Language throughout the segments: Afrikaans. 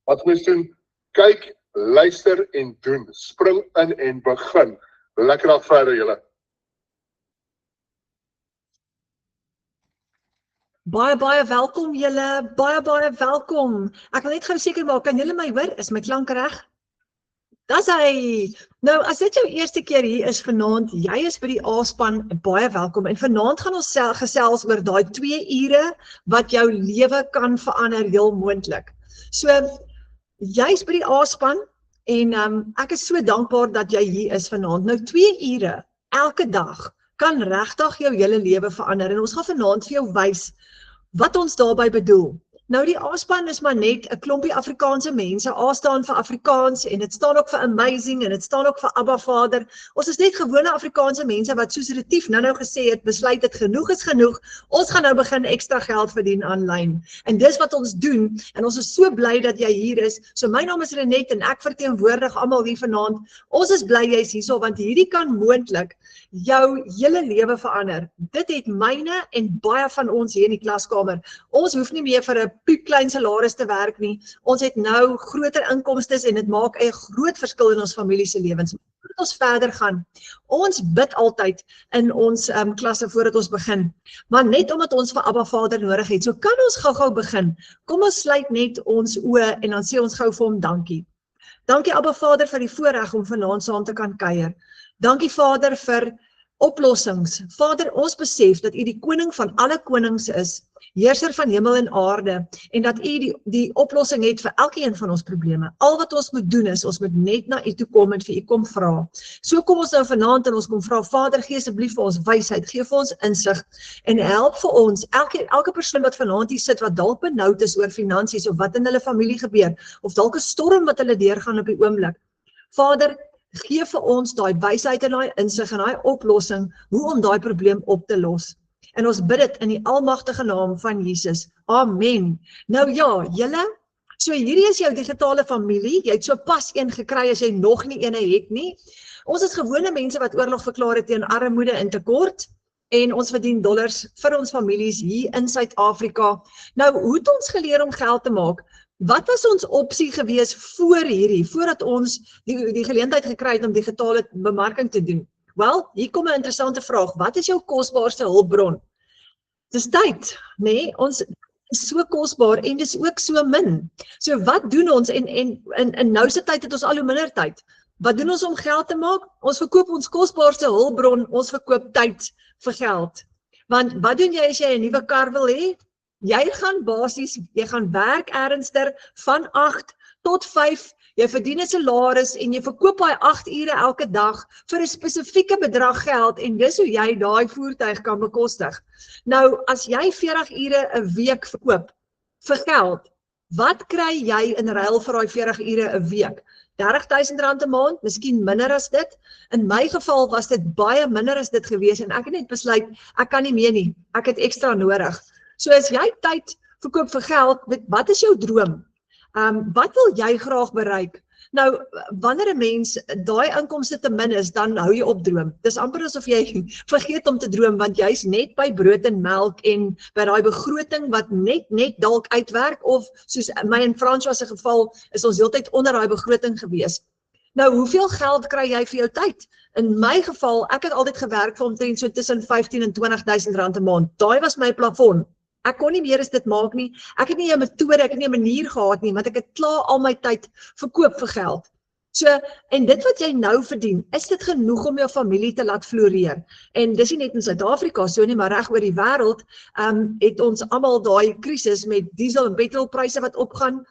Wat moet doen? Kyk, luister en doen. Spring in en begin. Lekker dag verder julle. Baie welkom julle, baie welkom. Ek wil net gou seker maak, kan julle my hoor? Is my klank reg? Dis hy. Nou, as dit jou eerste keer hier is vanaand, jy is by die A-span, baie welkom. En vanaand gaan ons gesels oor daai 2 ure wat jou lewe kan verander, heel moontlik. So, jy's by die A-span en ek is so dankbaar dat jy hier is vanaand. Nou 2 ure elke dag kan regtig jou hele lewe verander en ons gaan vanaand vir jou wys wat ons daarby bedoel. Nou die A-span is maar net 'n klompie Afrikaanse mense. A staan vir Afrikaans en dit staan ook vir amazing en dit staan ook vir Abba Vader. Ons is net gewone Afrikaanse mense wat soos Retief nou gesê het, besluit het genoeg is genoeg. Ons gaan nou begin ekstra geld verdien aanlyn. En dis wat ons doen en ons is so bly dat jy hier is. So my naam is Renet en ek verteenwoordig almal hier vanaand. Ons is bly jy's hierso want hierdie kan moontlik jou hele lewe verander. Dit het myne en baie van ons hier in die klaskamer. Ons hoef nie meer vir 'n piepklein salaris te werk nie. Ons het nou groter inkomstes en dit maak 'n groot verskil in ons familie se lewens. Voordat ons verder gaan, ons bid altyd in ons klasse voordat ons begin. Maar net omdat ons vir Abba Vader nodig het, so kan ons gou-gou begin. Kom ons sluit net ons oë en dan sê ons gou vir hom dankie. Dankie Abba Vader vir die voorreg om vanaand saam te kan kuier. Dankie Vader vir oplossings. Vader, ons besef dat U die koning van alle konings is, heerser van hemel en aarde, en dat U die oplossing het vir elkeen van ons probleme. Al wat ons moet doen is, ons moet net na U toe kom en vir U kom vra. So kom ons nou vanaand en ons kom vra, Vader, gee asseblief vir ons wysheid, gee vir ons insig, en help vir ons, elke persoon wat vanaand hier sit, wat dalk benoud is oor finansies, of wat in hulle familie gebeur, of dalk 'n storm wat hulle deurgaan op die oomblik. Vader, gee vir ons daai wysheid en daai insig en daai oplossing, hoe om daai probleem op te los. En ons bid dit in die almagtige naam van Jesus. Amen. Nou ja, julle, so hierdie is jou digitale familie. Jy het so pas een gekry as jy nog nie ene het nie. Ons is gewone mense wat oorlog verklaar het teen armoede en tekort. En ons verdien dollars vir ons families hier in Suid-Afrika. Nou, hoe het ons geleer om geld te maak? Wat was ons opsie gewees voordat ons die geleentheid gekry het om digitale bemarking te doen? Wel, hier kom 'n interessante vraag. Wat is jou kosbaarste hulpbron? Dis tyd, nee, ons is so kosbaar en dis ook so min. So wat doen ons en in nou se tyd het ons al hoe minder tyd. Wat doen ons om geld te maak? Ons verkoop ons kosbaarste hulpbron, ons verkoop tyd vir geld. Want wat doen jy as jy 'n nuwe kar wil hê? Jy gaan werk ernstig van 8 tot 5, jy verdien 'n salaris en jy verkoop daai 8 ure elke dag vir 'n spesifieke bedrag geld en dis hoe jy daai voertuig kan bekostig. Nou, as jy 40 ure 'n week verkoop vir geld, wat kry jy in ruil vir daai 40 ure 'n week? R30.000 'n maand, miskien minder as dit. In my geval was dit baie minder as dit gewees en ek het net besluit, ek kan nie meer nie, ek het ekstra nodig. So as jy tyd verkoop vir geld, wat is jou droom? Wat wil jy graag bereik? Nou, wanneer 'n mens daai inkomste te min is, dan hou jy op droom. Dis amper asof jy vergeet om te droom, want jy's net by brood en melk en by daai begroting wat net dalk uitwerk, of soos my en François se geval, is ons heeltyd onder daai begroting gewees. Nou, hoeveel geld kry jy vir jou tyd? In my geval, ek het altyd gewerk vir omtrent so tussen 15 en 20.000 rand 'n maand. Daai was my plafon. Ek kon nie meer as dit maak nie. Ek het nie 'n metode, ek het nie 'n manier gehad nie, want ek het klaar al my tyd verkoop vir geld. So, en dit wat jy nou verdien, is dit genoeg om jou familie te laat floreer? En dis nie net in Suid-Afrika so nie, maar reg oor die wêreld, het ons almal daai krisis met diesel en petrolpryse wat opgaan.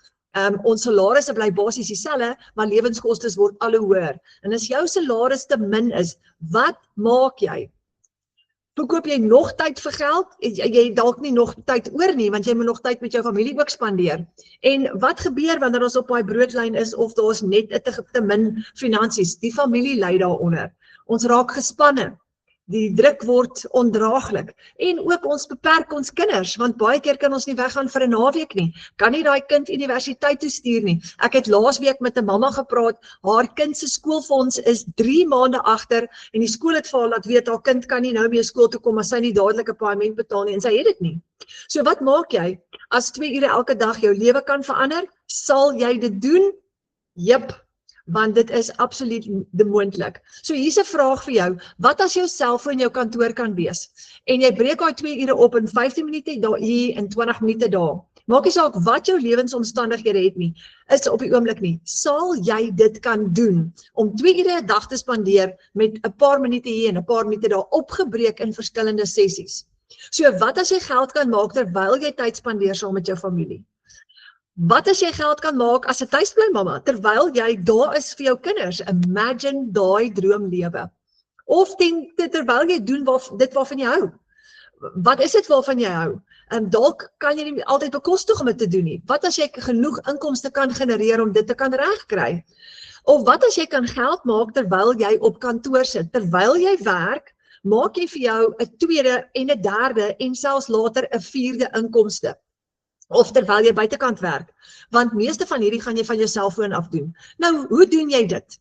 Ons salarisse bly basies dieselfde, maar lewenskostes word al hoe hoër. En as jou salaris te min is, wat maak jy? Verkoop jy nog tyd vir geld? Jy dalk nie nog tyd oor nie, want jy moet nog tyd met jou familie ook spandeer. En wat gebeur wanneer ons op daai broodlyn is of daar's net te min finansies? Die familie ly daaronder. Ons raak gespanne. Die druk word ondraaglik. En ook ons beperk ons kinders, want baie keer kan ons nie weggaan vir 'n naweek nie. Kan nie daai kind universiteit toe stuur nie. Ek het laasweek met 'n mamma gepraat, haar kind se skoolfonds is 3 maande agter en die skool het vir haar laat weet haar kind kan nie nou meer skool toe kom as sy nie dadelik 'n paaiement betaal nie en sy het dit nie. So wat maak jy as 2 ure elke dag jou lewe kan verander? Sal jy dit doen? Jep, want dit is absoluut moontlik. So hier's 'n vraag vir jou, wat as jou selfoon jou kantoor kan wees? En jy breek daai 2 ure op in 15 minute daar hier en 20 minute daar. Maak nie saak wat jou lewensomstandighede het nie, is op die oomblik nie. Sal jy dit kan doen om 2 ure 'n dag te spandeer met 'n paar minute hier en 'n paar minute daar opgebreek in verskillende sessies? So wat as jy geld kan maak terwyl jy tyd spandeer saam met jou familie? Wat as jy geld kan maak as 'n tuisbly mamma terwyl jy daar is vir jou kinders? Imagine daai droomlewe. Of terwyl jy doen dit waarvan jy hou. Wat is dit waarvan jy hou? En dalk kan jy nie altyd bekostig om dit te doen nie. Wat as jy genoeg inkomste kan genereer om dit te kan regkry? Of wat as jy kan geld maak terwyl jy op kantoor sit? Terwyl jy werk, maak jy vir jou 'n tweede en 'n derde en selfs later 'n vierde inkomste. Of terwyl jy buitekant werk, want meeste van hierdie gaan jy van jou selfoon af doen. Nou, hoe doen jy dit?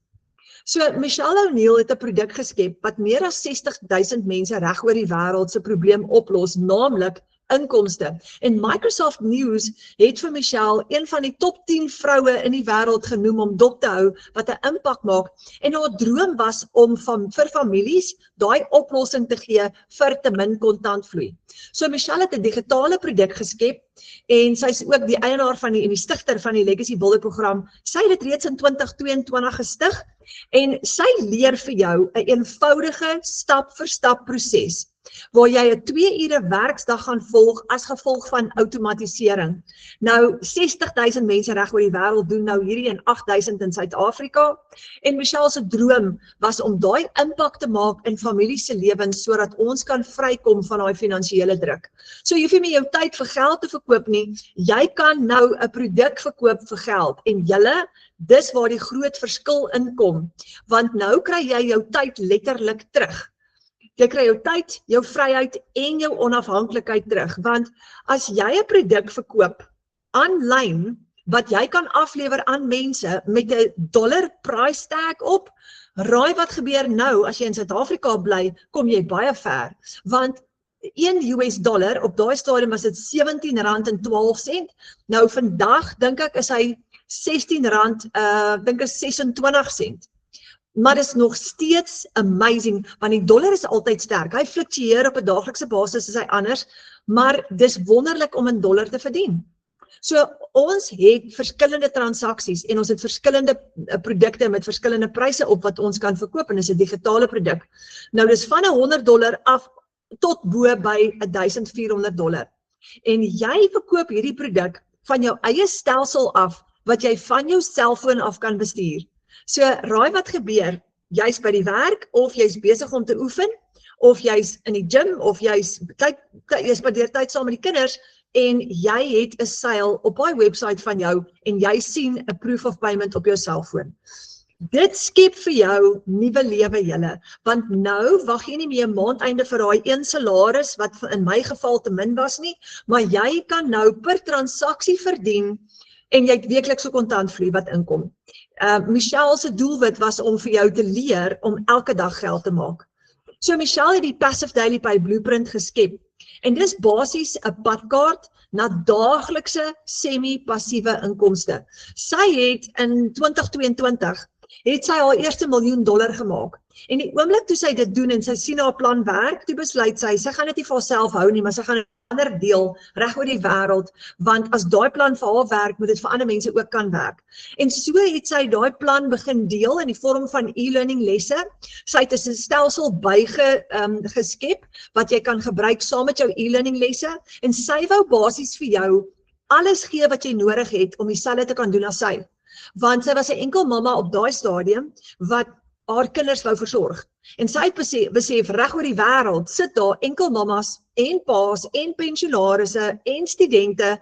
So, Michelle O'Neil het 'n produk geskep wat meer as 60,000 mense reg oor die wêreld se probleem oplos, naamlik inkomste. En Microsoft News het vir Michelle een van die top 10 vroue in die wêreld genoem om dop te hou wat 'n impak maak. En haar droom was om vir families daai oplossing te gee vir te min kontantvloei. So Michelle het 'n digitale produk geskep en sy is ook die eienaar van die stigter van die Legacy Builder program. Sy het dit reeds in 2022 gestig en sy leer vir jou 'n eenvoudige stap vir stap proses waar jy 'n 2 ure werksdag gaan volg as gevolg van outomatisering. Nou 60,000 mense reg oor die wêreld doen nou hierdie en 8,000 in Suid-Afrika. En Michelle se droom was om daai impak te maak in families se lewens sodat ons kan vrykom van daai finansiële druk. So jy hoef nie meer jou tyd vir geld te verkoop nie. Jy kan nou 'n produk verkoop vir geld en dis waar die groot verskil inkom, want nou kry jy jou tyd letterlik terug. Jy kry jou tyd, jou vryheid en jou onafhanklikheid terug, want as jy 'n produk verkoop aanlyn wat jy kan aflewer aan mense met 'n dollar price tag op, raai wat gebeur nou as jy in Suid-Afrika bly, kom jy baie ver, want 1 US dollar op daai stadium was dit R17.12. Nou vandag dink ek is hy R16, dink is 26 sent. Maar dit is nog steeds amazing, want die dollar is altyd sterk. Hy fluktueer op 'n daaglikse basis as hy anders, maar dis wonderlik om in dollar te verdien. So ons het verskillende transaksies en ons het verskillende produkte met verskillende pryse op wat ons kan verkoop en dis 'n digitale produk. Nou dis van $100 af tot bo by $1,400. En jy verkoop hierdie produk van jou eie stelsel af wat jy van jou selfoon af kan bestuur. So raai wat gebeur, jy's by die werk of jy's besig om te oefen of jy's in die gym of jy spandeer tyd saam met die kinders en jy het 'n seil op daai webwerf van jou en jy sien 'n proof of payment op jou selfoon. Dit skep vir jou nuwe lewe julle, want nou wag jy nie meer 'n maandeinde vir daai een salaris wat in my geval te min was nie, maar jy kan nou per transaksie verdien en jy het weeklikse kontantvloei wat inkom. Michelle se doelwit was om vir jou te leer om elke dag geld te maak. So Michelle het die Passive Daily Pay Blueprint geskep en dis basies 'n padkaart na daaglikse semi-passiewe inkomste. Sy het in 2022 het sy haar eerste $1 miljoen gemaak. En die oomblik toe sy dit doen en sy sien haar plan werk, toe besluit sy gaan dit nie vir haarself hou nie, maar sy gaan 'n ander deel reg oor die wêreld, want as daai plan vir haar werk, moet dit vir ander mense ook kan werk. En so het sy daai plan begin deel in die vorm van e-learning lesse. Sy het 'n stelsel geskep wat jy kan gebruik saam met jou e-learning lesse en sy wou basies vir jou alles gee wat jy nodig het om dieselfde te kan doen as sy. Want sy was 'n enkel mamma op daai stadium wat haar kinders wou versorg. En sy het besef reg oor die wêreld sit daar enkel mammas en paas en pensionarisse en studente,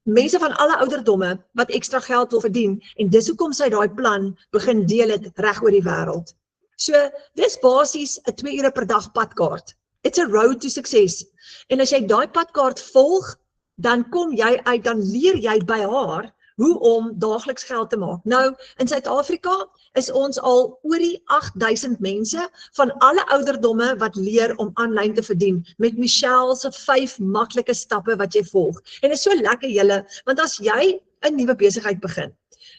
mense van alle ouderdomme wat ekstra geld wil verdien en dis hoekom sy daai plan begin deel het reg oor die wêreld. So dis basies 'n 2 ure per dag padkaart. It's a road to success. En as jy daai padkaart volg, dan kom jy uit, dan leer jy by haar hoe om daagliks geld te maak. Nou, in Suid-Afrika is ons al oor die 8,000 mense van alle ouderdomme wat leer om aanlyn te verdien met Michelle se 5 maklike stappe wat jy volg. En dit is so lekker julle, want as jy 'n nuwe besigheid begin.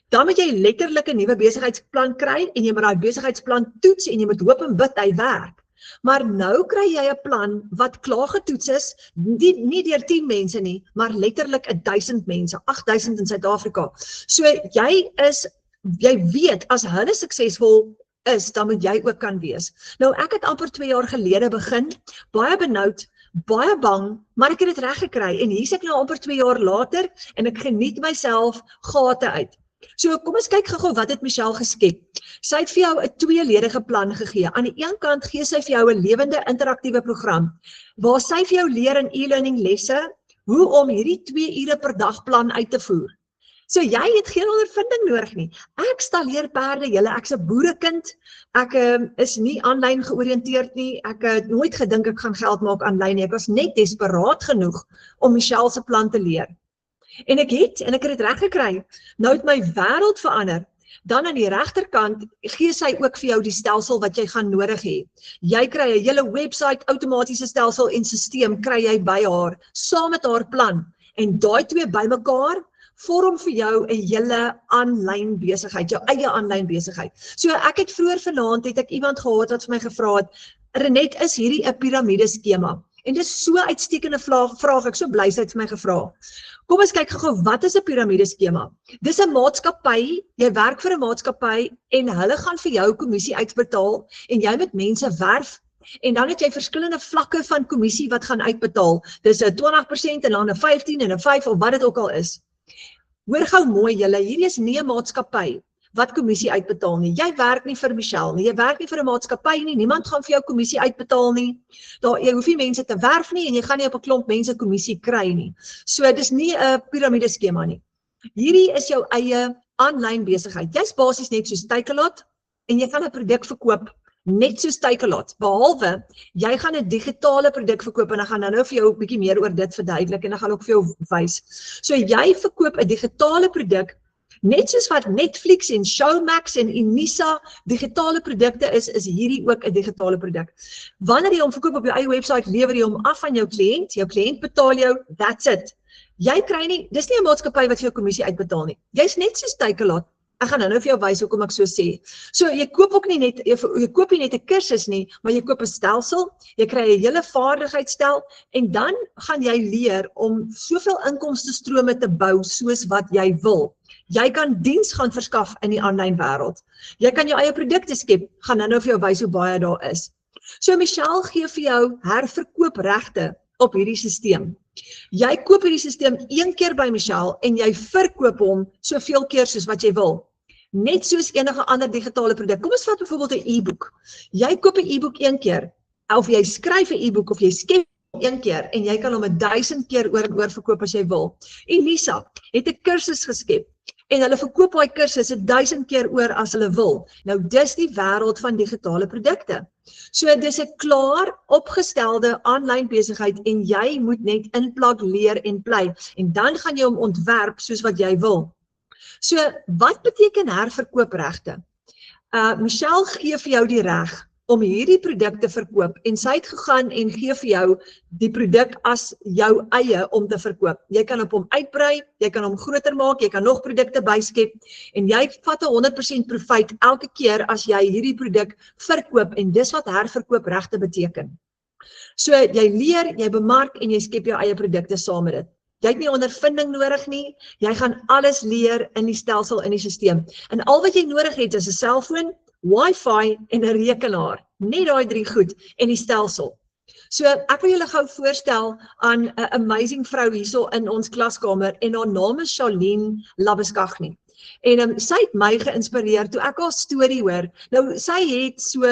Dan moet jy letterlik 'n nuwe besigheidsplan kry en jy moet daai besigheidsplan toets en jy moet hoop en bid hy werk. Maar nou kry jy 'n plan wat klaar getoets is, nie deur 10 mense nie, maar letterlik 1000 mense, 8000 in Suid-Afrika. So jy weet as hulle suksesvol is, dan moet jy ook kan wees. Nou ek het amper 2 jaar gelede begin, baie benoud, baie bang, maar ek het dit reg gekry en hier is ek nou amper 2 jaar later en ek geniet myself gate uit. So kom ons kyk gou wat het Michelle geskep. Sy het vir jou 'n tweeledige plan gegee. Aan die een kant gee sy vir jou 'n lewende interaktiewe program waar sy vir jou leer in e-learning lesse hoe om hierdie 2 ure per dag plan uit te voer. So jy het geen ondervinding nodig nie. Ek stalleer perde, ek's 'n boerekind. Ek is nie aanlyn georiënteerd nie. Ek het nooit gedink ek gaan geld maak aanlyn nie. Ek was net desperaat genoeg om Michelle se plan te leer. En ek het dit reg gekry. Nou het my wêreld verander. Dan aan die regterkant gee sy ook vir jou die stelsel wat jy gaan nodig hê. Jy kry 'n hele webwerf, outomatiese stelsel en stelsel kry jy by haar, saam met haar plan. En daai twee bymekaar vorm vir jou 'n hele aanlyn besigheid, jou eie aanlyn besigheid. So ek het vroeër vanaand het ek iemand gehad wat vir my gevra het, Renet, is hierdie 'n piramideskema? En dis so uitstekende vraag, ek so bly sy het vir my gevra. Kom ons kyk gou, wat is 'n piramideskema? Dis 'n maatskappy, jy werk vir 'n maatskappy en hulle gaan vir jou kommissie uitbetaal en jy moet mense werf en dan het jy verskillende vlakke van kommissie wat gaan uitbetaal. Dis 'n 20% en dan 'n 15 en 'n 5 of wat dit ook al is. Hoor gou mooi julle, hierdie is nie 'n maatskappy wat kommissie uitbetaal nie. Jy werk nie vir Michelle nie, jy werk nie vir 'n maatskappy nie, niemand gaan vir jou kommissie uitbetaal nie. Jy hoef nie mense te werf nie en jy gaan nie op 'n klomp mense kommissie kry nie. So dis nie 'n piramideskema nie. Hierdie is jou eie aanlyn besigheid. Jy's basies net soos Takealot en jy gaan 'n produk verkoop net soos Takealot, behalwe jy gaan 'n digitale produk verkoop en ek gaan nou vir jou 'n bietjie meer oor dit verduidelik en ek gaan ook vir jou wys. So jy verkoop 'n digitale produk net soos wat Netflix en Showmax en Unisa digitale produkte is hierdie ook 'n digitale produk. Wanneer jy hom verkoop op jou eie webwerf, lewer jy hom af aan jou kliënt betaal jou, that's it. Jy kry nie, dis nie 'n maatskappy wat vir jou kommissie uitbetaal nie. Jy's net soos Takealot. Ek gaan nou vir jou wys hoekom ek so sê. So jy koop ook nie net, jy koop nie net 'n kursus nie, maar jy koop 'n stelsel, jy kry 'n hele vaardigheidsstel en dan gaan jy leer om soveel inkomstestrome te bou soos wat jy wil. Jy kan diens gaan verskaf in die aanlyn wêreld. Jy kan jou eie produkte skep, gaan nou vir jou wys hoe baie daar is. So Michelle gee vir jou herverkoopregte op hierdie stelsel. Jy koop hierdie stelsel een keer by Michelle en jy verkoop hom soveel keer soos wat jy wil. Net soos enige ander digitale produk. Kom ons vat byvoorbeeld 'n e-boek. Jy koop 'n e-boek een keer, of jy skryf 'n e-boek of jy skep een keer en jy kan hom 1000 keer oor en oor verkoop as jy wil. Elisa het 'n kursus geskep en hulle verkoop daai kursus 1000 keer oor as hulle wil. Nou dis die wêreld van digitale produkte. So dis 'n klaar opgestelde aanlyn besigheid en jy moet net inplug, leer en play en dan gaan jy hom ontwerp soos wat jy wil. So wat beteken herverkoopregte? Michelle gee vir jou die reg om hierdie produk te verkoop en sy het gegaan en gee vir jou die produk as jou eie om te verkoop. Jy kan op hom uitbrei, jy kan hom groter maak, jy kan nog produkte byskep en jy vat 'n 100% profijt elke keer as jy hierdie produk verkoop en dis wat herverkoopregte beteken. So jy leer, jy bemark en jy skep jou eie produkte saam met dit. Jy het nie ondervinding nodig nie, jy gaan alles leer in die stelsel, in die stelsel. En al wat jy nodig het is 'n selfoon, Wi-Fi en 'n rekenaar. Net daai 3 goed en die stelsel. So ek wil julle gou voorstel aan 'n amazing vrou hierso in ons klaskamer en haar naam is Charlene Labeskagni. En sy het my geïnspireer toe ek haar storie hoor. Nou sy het so,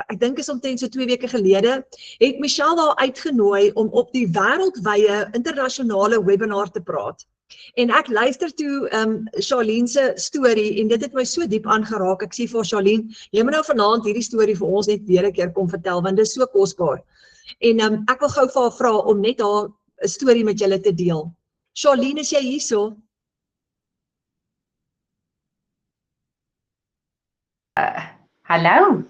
ek dink is omtrent so 2 weke gelede, het Michelle haar uitgenooi om op die wêreldwye internasionale webinar te praat. En ek luister toe Charlene se storie en dit het my so diep aangeraak. Ek sê vir Charlene, jy moet nou vanaand hierdie storie vir ons net weer 'n keer kom vertel want dit is so kosbaar. En ek wil gou vir haar vra om net haar storie met julle te deel. Charlene, is jy hierso? Hallo.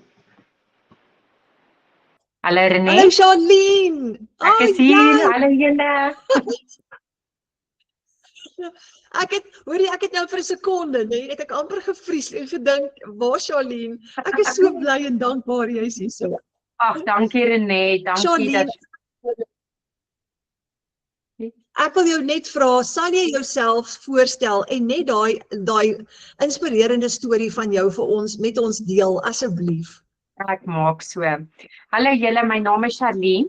Hallo Renet. Hallo Charlene. Ek is hier. Hallo julle. Ek het nou vir 'n sekonde, nee, het ek amper gevries en gedink, waar Charlene? Ek is so bly en dankbaar jy is hier so. Ag, dankie René, dankie Charlene, dat ek wil jou net vra, sal jy jouself voorstel en net daai inspirerende storie van jou vir ons met ons deel asseblief? ek maak so. Hallo julle, my naam is Charlene.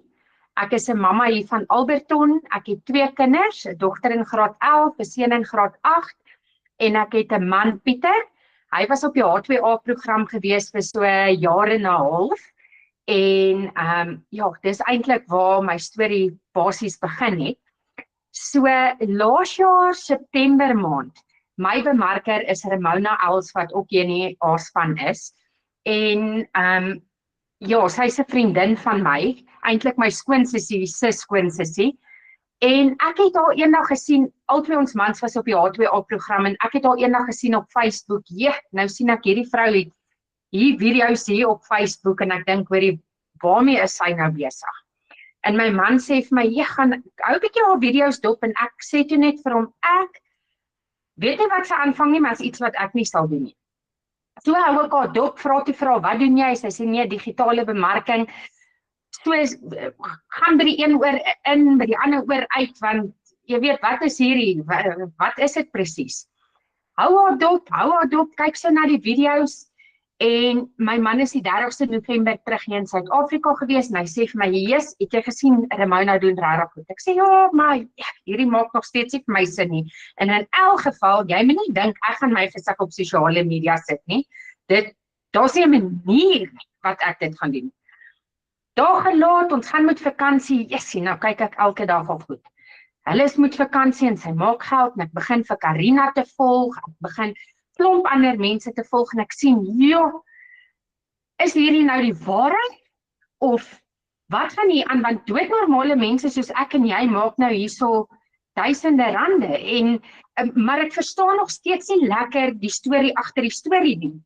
Ek is 'n mamma hier van Alberton. Ek het 2 kinders, 'n dogter in graad 11, 'n seun in graad 8 en ek het 'n man, Pieter. Hy was op die H2A program gewees vir so 'n jaar en 'n half. En ja, dis eintlik waar my storie basies begin het. So laas jaar September maand, my bemarker is Ramona Els wat ook hier in die A-span is. En ja, sy's 'n vriendin van my, eintlik my skoonsussie, se skoonsussie. En ek het haar eendag gesien, albei ons mans was op die H2A program en ek het haar eendag gesien op Facebook. Nou sien ek hierdie vrou het hier video's hier op Facebook en ek dink, hoorie, waarmee is sy nou besig? En my man sê vir my, jy gaan hou 'n bietjie haar video's dop en ek sê toe net vir hom, ek weet nie wat sy aanvang nie, maar is iets wat ek nie sal doen nie. So hou ek haar dop, vra wat doen jy? Sy sê nee, digitale bemarking. So gaan by die een oor in, by die ander oor uit, want jy weet, wat is hierdie, wat is dit presies? Hou haar dop, kyk sy na die video's. En my man is die 30ste November terug hier in Suid-Afrika gewees en hy sê vir my, "Jesus, het jy gesien Ramona doen regtig goed?" Ek sê, "Ja, maar hierdie maak nog steeds nie vir my sin nie." En in elk geval, jy moet nie dink ek gaan my gesig op sosiale media sit nie. Daar's nie 'n manier wat ek dit gaan doen. Dae laat, ons gaan met vakansie. Jessie, nou kyk ek elke dag al goed. Hulle is met vakansie en sy maak geld en ek begin vir Karina te volg, ek begin klomp ander mense te volg en ek sien, joh, is hierdie nou die waarheid? Of wat gaan hier aan? Want doodnormale mense soos ek en jy maak nou hierso duisende rande maar ek verstaan nog steeds nie lekker die storie agter die storie nie.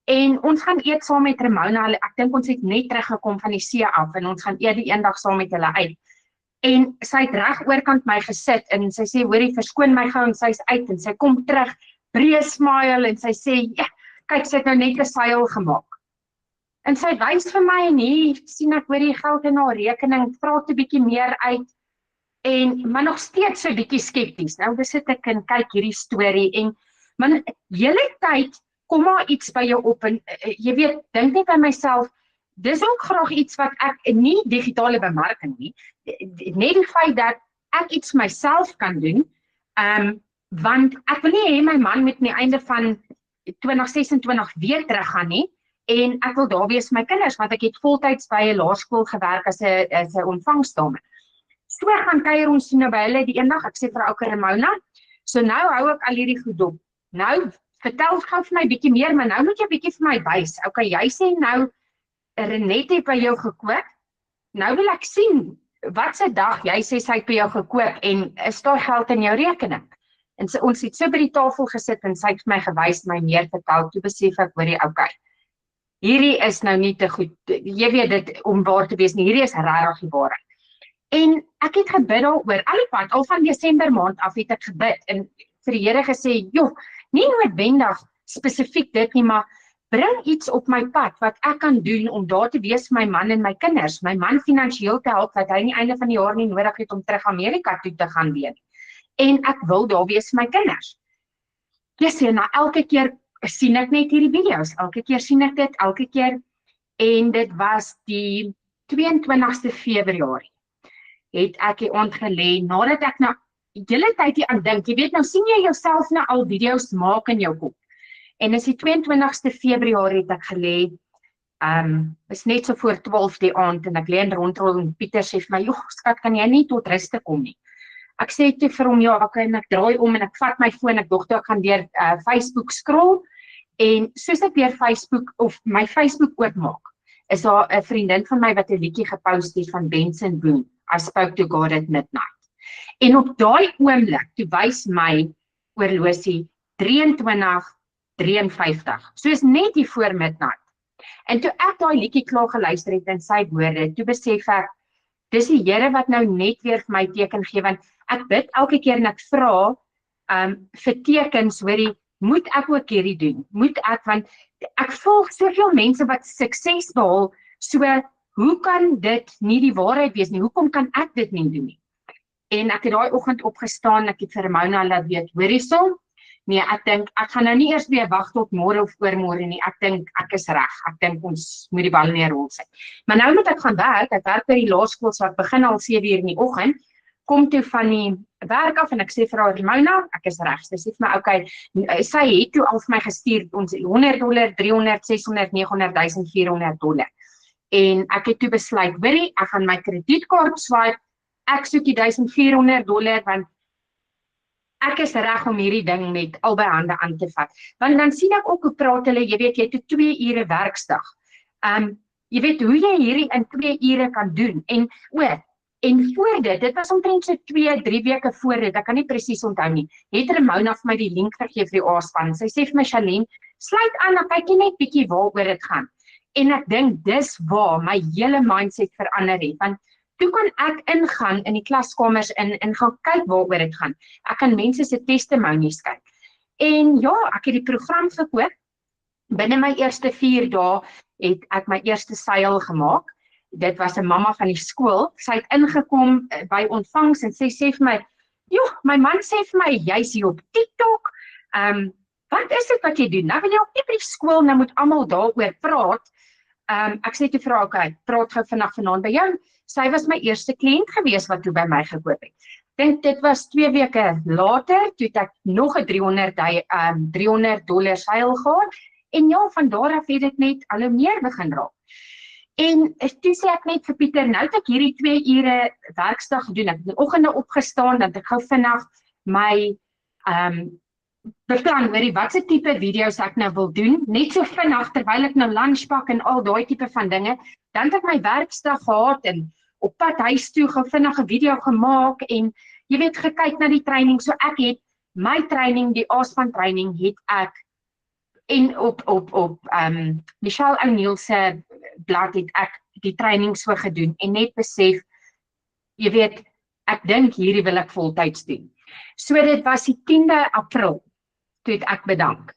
En ons gaan eet saam met Ramona, ek dink ons het net teruggekom van die see af en ons gaan eet die eendag saam met hulle uit. En sy het reg oorkant my gesit en sy sê, hoorie, verskoon my gou en sy's uit en sy kom terug, breë smile en sy sê, ja, kyk, sy het nou net 'n seil gemaak. En sy wys vir my en hier sien ek, hoorie, geld in haar rekening, praat 'n bietjie meer uit maar nog steeds so 'n bietjie skepties. Nou besit ek en kyk hierdie storie maar hele tyd kom maar iets by jou op en jy weet, dink net aan myself, dis ook graag iets wat ek nie digitale bemarking nie, net die feit dat ek iets myself kan doen, want ek wil nie hê my man met die einde van 2026 weer teruggaan nie, en ek wil daar wees my kinders, want ek het voltyds by 'n laerskool gewerk as 'n ontvangsdame. So gaan kuier ons nou by hulle die eendag, ek sê vir ouke Ramona, so nou hou ek al hierdie goed op. Nou, vertel gou vir my bietjie meer, maar nou moet jy bietjie vir my wys. Okay, jy sê nou, Renet het by jou gekoop, nou wil ek sien, wat se dag, jy sê sy het by jou gekoop, en is daar geld in jou rekening? En ons het so by die tafel gesit, en sy het my gewys, my meer vertel, toe besef ek, hoorie, okay, hierdie is nou nie te goed, jy weet dit, om waar te wees nie, hierdie is regtig die waarheid. En ek het gebid daaroor, alipad, al van Desember maand af het ek gebid, en vir die Here gesê, joh, nie noodwendig spesifiek dit nie, maar bring iets op my pad wat ek kan doen om daar te wees vir my man en my kinders, my man finansiëel te help, dat hy nie einde van die jaar nie nodig het om terug Amerika toe te gaan wees. En ek wil daar wees vir my kinders. Jessie, nou elke keer sien ek net hierdie video's, elke keer sien ek dit, elke keer, en dit was die 22ste Februarie, het ek die aand gelê, nadat ek nou hele tyd hier aan dink, jy weet, nou sien jy jouself nou al video's maak in jou kop, en is die 22ste Februarie het ek gelê, is net so voor 12 die aand, en ek lê in rondrol, en Pieter sê vir my, joh, skat, kan jy nie tot rus te kom nie? Ek sê toe vir hom, ja, okay, en ek draai om, en ek vat my foon, ek dog toe ek gaan deur Facebook scroll, en soos ek deur Facebook, of my Facebook oopmaak, is daar 'n vriendin van my wat 'n liedjie gepost het van Benson Boone, I Spoke to God at Midnight. En op daai oomblik, toe wys my oorlosie 23:53, soos net die voor midnight. En toe ek daai liedjie klaar geluister het in sy woorde, toe besef ek, dis die Here wat nou net weer vir my teken gee, want ek bid elke keer en ek vra, vir tekens, hoorie, moet ek ook hierdie doen, want ek volg soveel mense wat sukses behaal, so hoe kan dit nie die waarheid wees nie, hoekom kan ek dit nie doen nie? En ek het daai oggend opgestaan, ek het vir Ramona laat weet, hoorie som, nee, ek dink, ek gaan nou nie eers weer wag tot môre of oormôre nie, ek dink, ek is reg, ek dink ons moet die bal in die rol sit. Maar nou moet ek gaan werk, ek werk by die laerskool, so ek begin al 7 uur in die oggend, kom toe van die werk af en ek sê vir haar, Ramona, ek is reg, sy sê vir my, okay, sy het toe al vir my gestuur, ons $100, 300, 600, 900, $1,400. En ek het toe besluit, hoorie, ek gaan my kredietkaart swipe, ek soek die $1,400, want ek is reg om hierdie ding met albei hande aan te vat. Want dan sien ek ook hoe praat hulle, jy weet, jy het 2 ure werksdag. Jy weet hoe jy hierdie in 2 ure kan doen. En voor dit was omtrent so 2-3 weke voor dit, ek kan nie presies onthou nie, het Ramona vir my die link gegee vir die A-span. Sy sê vir my, Charlene, sluit aan, dan kyk jy net bietjie waaroor dit gaan. En ek dink dis waar my hele mindset verander het, want toe kan ek ingaan in die klaskamers en gaan kyk waaroor dit gaan. Ek kan mense se testimonies kyk. En ja, ek het die program gekoop. Binne my eerste 4 dae het ek my eerste seil gemaak. Dit was 'n mamma van die skool. Sy het ingekom by ontvangs en sy sê vir my, "Joh, my man sê vir my, jy's hier op TikTok. Wat is dit wat jy doen? Nou wil jy ook nie by die skool, nou moet almal daaroor praat." Ek sê toe vir haar, okay, praat gou vanaand by jou. Sy was my eerste kliënt gewees wat toe by my gekoop het. Dink dit was 2 weke later, toe het ek nog 'n $300 seil gehad. En ja, van daar af het dit net al hoe meer begin raak. En toe sê ek net vir Pieter, nou het ek hierdie 2 ure werksdag gedoen. Ek het in die oggende opgestaan, dat ek gou vinnig my beplan, hoorie, wat se tipe video's ek nou wil doen, net so vinnig, terwyl ek nou lunch pak en al daai tipe van dinge, dan het ek my werksdag gehad en op pad huis toe gou vinnig 'n video gemaak en jy weet, gekyk na die training, so ek het my training, die A-span training, het ek en op Michelle O'Neil se blad het ek die training so gedoen en net besef, jy weet, ek dink hierdie wil ek voltyds doen. So dit was die 10de April, toe het ek bedank.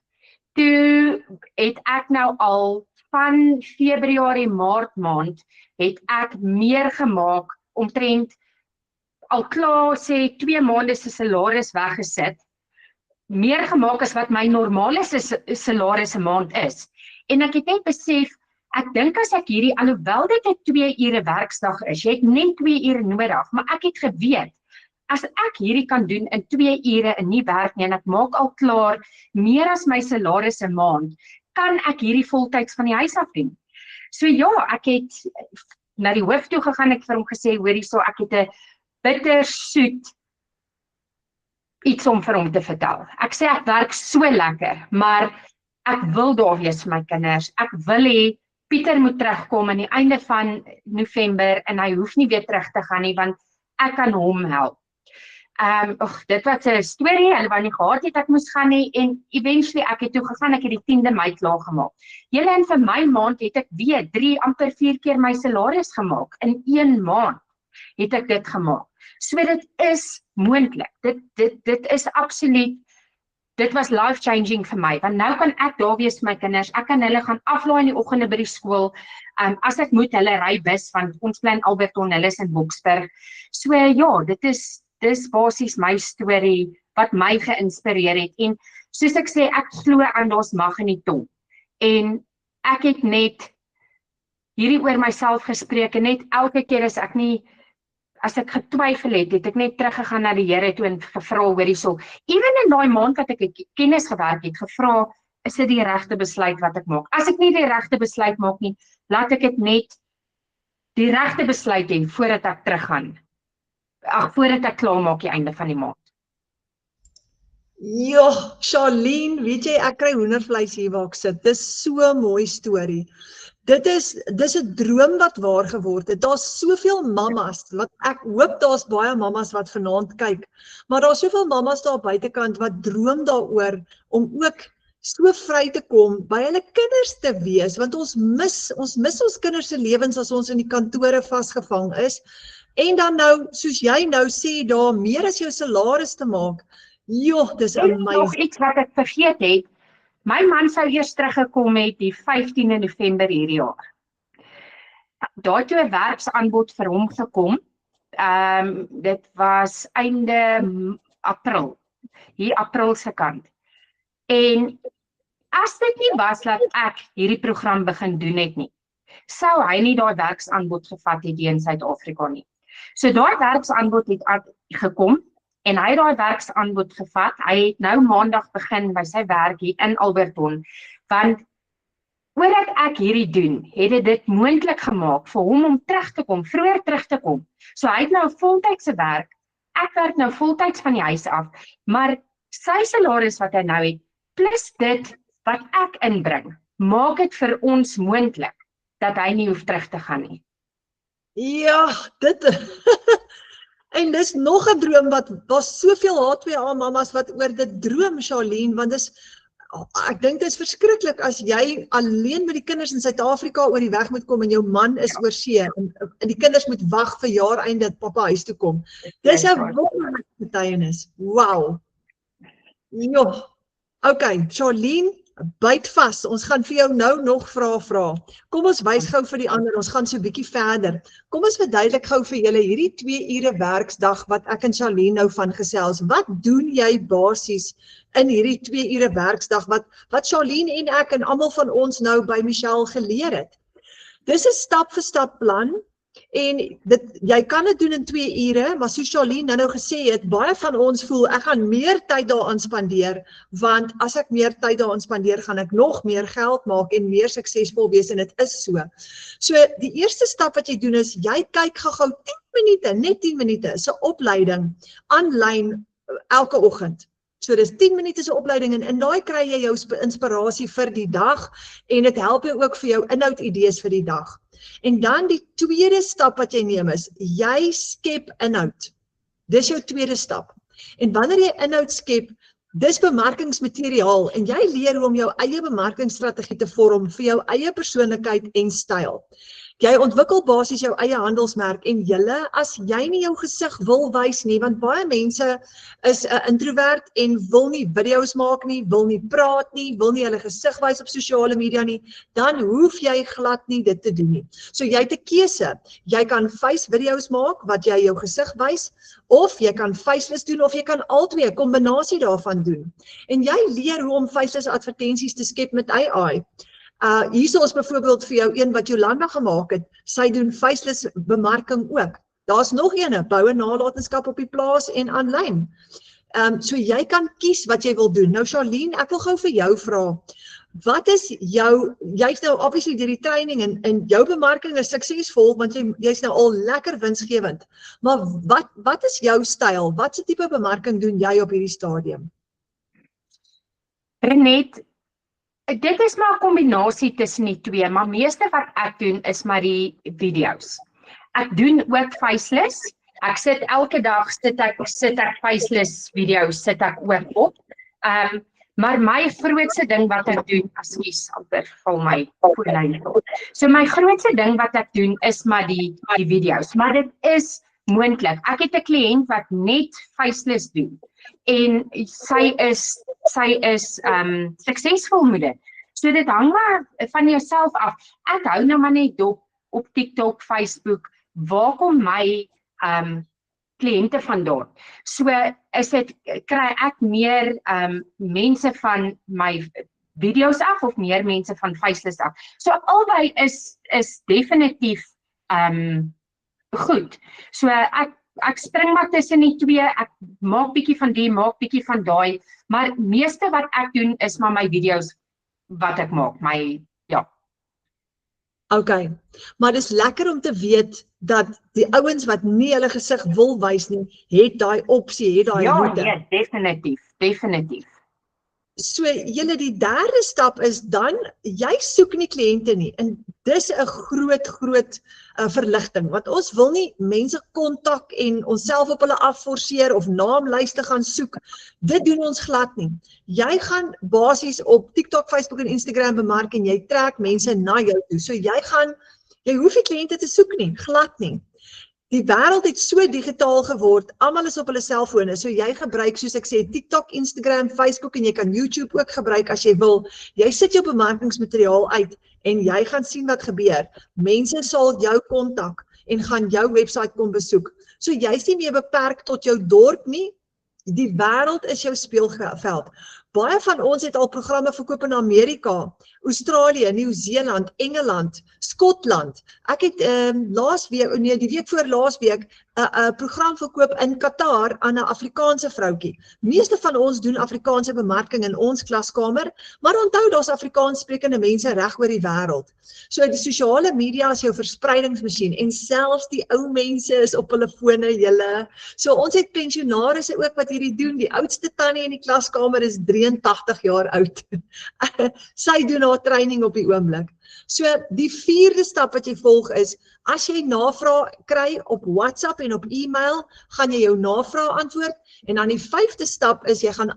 Toe het ek nou al van Februarie, Maart maand, het ek meer gemaak, omtrent al klaar sê 2 maande se salaris weggesit, meer gemaak as wat my normale salaris 'n maand is. En ek het net besef, ek dink as ek hierdie, alhoewel dit 'n 2 ure werksdag is, jy het net 2 ure nodig, maar ek het geweet, as ek hierdie kan doen in 2 ure en nie werk nie, en ek maak al klaar meer as my salaris 'n maand, kan ek hierdie voltyds van die huis af doen. So ja, ek het na die hoof toe gegaan, ek het vir hom gesê, hoor hierso, ek het 'n bittersoet iets om vir hom te vertel. Ek sê ek werk so lekker, maar ek wil daar wees vir my kinders. Ek wil hê Pieter moet terugkom aan die einde van November en hy hoef nie weer terug te gaan nie, want ek kan hom help. Dit was 'n storie, hulle wou nie gehad het ek moes gaan nie, en eventually ek het toe gegaan, ek het die 10de Mei klaar gemaak. Julle, en vir my maand het ek weer 3, amper 4 keer my salaris gemaak. In 1 maand het ek dit gemaak. So dit is moontlik. Dit is absoluut, dit was life-changing vir my, want nou kan ek daar wees vir my kinders, ek kan hulle gaan aflaai in die oggende by die skool, as ek moet, hulle ry bus, want ons bly in Alberton, hulle is in Boksburg. So ja, dis basies my storie, wat my geïnspireer het, en soos ek sê, ek glo aan daar's mag in die tong, en ek het net hierdie oor myself gespreek, en net elke keer as ek getwyfel het ek net teruggegaan na die Here toe en gevra, hoor hierso, ewen in daai maand wat ek kennis gewerk het, gevra, is dit die regte besluit wat ek maak? As ek nie die regte besluit maak nie, laat ek dit net die regte besluit hê, voordat ek teruggaan. Voordat ek klaar maak die einde van die maand. Ja, Charlene, weet jy, ek kry hoendervleis hier waar ek sit. Dis so 'n mooi storie. Dis 'n droom wat waar geword het. Daar's soveel mammas, wat ek hoop daar's baie mammas wat vanaand kyk, maar daar's soveel mammas daar buitekant wat droom daaroor om ook so vry te kom by hulle kinders te wees, want ons mis ons kinders se lewens as ons in die kantore vasgevang is. En dan nou, soos jy nou sê, daar meer as jou salaris te maak, Joh, dis En nog amazing. iets wat ek vergeet het, my man sou eers teruggekom het die 15de November hierdie jaar. Daar toe 'n werksaanbod vir hom gekom. Dit was einde April, hier April se kant. En as dit nie was dat ek hierdie program begin doen het nie, sou hy nie daai werksaanbod gevat het hier in Suid-Afrika nie. So daai werksaanbod het gekom en hy het daai werksaanbod gevat. Hy het nou maandag begin by sy werk hier in Alberton, want omdat ek hierdie doen, het dit moontlik gemaak vir hom om terug te kom, vroeër terug te kom. So hy het nou voltydse werk, ek werk nou voltyds van die huis af, maar sy salaris wat hy nou het, plus dit wat ek inbring, maak dit vir ons moontlik dat hy nie hoef terug te gaan nie. Ja, dit en dis nog 'n droom wat was soveel H2A mamas wat oor dit droom, Charlene, want ek dink dit is verskriklik as jy alleen met die kinders in Suid-Afrika oor die weg moet kom en jou man is oor see en die kinders moet wag vir jaareinde dat pappa huis toe kom. Dis 'n wonderlike getuienis. Wow. Ja. Okay, Charlene, byt vas. Ons gaan vir jou nou nog vra. Kom ons wys gou vir die ander. Ons gaan so 'n bietjie verder. Kom ons verduidelik gou vir julle hierdie 2 ure werksdag wat ek en Charlene nou van gesels. Wat doen jy basies in hierdie 2 ure werksdag wat Charlene en ek en almal van ons nou by Michelle geleer het? Dis 'n stap-vir-stap plan. En jy kan dit doen in 2 ure, maar soos Charlene nou gesê het, baie van ons voel, ek gaan meer tyd daaraan spandeer, want as ek meer tyd daaraan spandeer, gaan ek nog meer geld maak en meer suksesvol wees, en dit is so. So, die eerste stap wat jy doen is, jy kyk gou 10 minute, net 10 minute, is 'n opleiding, aanlyn, elke oggend. So dis 10 minute se opleiding, en in daai kry jy jou inspirasie vir die dag, en dit help jou ook vir jou inhoudidees vir die dag. En dan die tweede stap wat jy neem is, jy skep inhoud. Dis jou tweede stap. En wanneer jy inhoud skep, dis bemarkingsmateriaal en jy leer hoe om jou eie bemarkingsstrategie te vorm vir jou eie persoonlikheid en styl. Jy ontwikkel basies jou eie handelsmerk en julle, as jy nie jou gesig wil wys nie, want baie mense is 'n introvert en wil nie video's maak nie, wil nie praat nie, wil nie hulle gesig wys op sosiale media nie, dan hoef jy glad nie dit te doen nie. So jy het 'n keuse. Jy kan face video's maak wat jy jou gesig wys, of jy kan faceless doen, of jy kan albei 'n kombinasie daarvan doen. En jy leer hoe om faceless advertensies te skep met AI. Hier is byvoorbeeld vir jou een wat Jolanda gemaak het, sy doen faceless bemarking ook. Daar's nog eene, bou 'n nalatenskap op die plaas en aanlyn. So jy kan kies wat jy wil doen. Nou Charlene, ek wil gou vir jou vra, wat is jy's nou obviously deur die training en jou bemarking is suksesvol, want jy's nou al lekker winsgewend. Maar wat is jou styl? Wat se tipe bemarking doen jy op hierdie stadium? Renet, dit is maar 'n kombinasie tussen die twee, maar meeste wat ek doen is maar die video's. Ek doen ook faceless. Ek sit elke dag sit ek faceless video's sit ek ook op. Maar my grootste ding wat ek doen, ekskuus, amper val my foonlyn. So my grootste ding wat ek doen is maar die video's, maar dit is moontlik. Ek het 'n kliënt wat net faceless doen en sy is suksesvol met dit. So dit hang maar van jouself af. Ek hou nou maar net op TikTok, Facebook, waar kom my kliënte vandaan. So kry ek meer mense van my video's af of meer mense van faceless af. So albei is definitief goed. So ek spring maar tussen die twee, ek maak bietjie van die, maak bietjie van daai, maar meeste wat ek doen is maar my video's wat ek maak, ja. Okay, maar dis lekker om te weet dat die ouens wat nie hulle gesig wil wys nie, het daai opsie, het daai moed. Ja, definitief. So julle, die derde stap is dan, jy soek nie kliënte nie, en dis 'n groot verligting, want ons wil nie mense kontak en onsself op hulle afforceer of naamlyste gaan soek, dit doen ons glad nie. Jy gaan basies op TikTok, Facebook en Instagram bemark en jy trek mense na jou toe, so jy hoef nie kliënte te soek nie, glad nie. Die wêreld het so digitaal geword, almal is op hulle selfone, so jy gebruik, soos ek sê, TikTok, Instagram, Facebook en jy kan YouTube ook gebruik as jy wil. Jy sit jou bemarkingsmateriaal uit en jy gaan sien wat gebeur. Mense sal jou kontak en gaan jou webwerf kom besoek. So jy's nie meer beperk tot jou dorp nie, die wêreld is jou speelveld. Baie van ons het al programme verkoop in Amerika, Australië, Nieu-Seeland, Engeland, Skotland. Ek het die week voor laasweek 'n program verkoop in Qatar aan 'n Afrikaanse vroutjie. Meeste van ons doen Afrikaanse bemarking in ons klaskamer, maar onthou daar's Afrikaans sprekende mense reg oor die wêreld. So die sosiale media is jou verspreidingsmasjien en selfs die ou mense is op hulle fone julle. So ons het pensionarisse ook wat hierdie doen. Die oudste tannie in die klaskamer is 83 jaar oud. Sy doen haar training op die oomblik. So die 4de stap wat jy volg is, as jy navraag kry op WhatsApp en op e-mail, gaan jy jou navraag antwoord. En dan die 5de stap is, jy gaan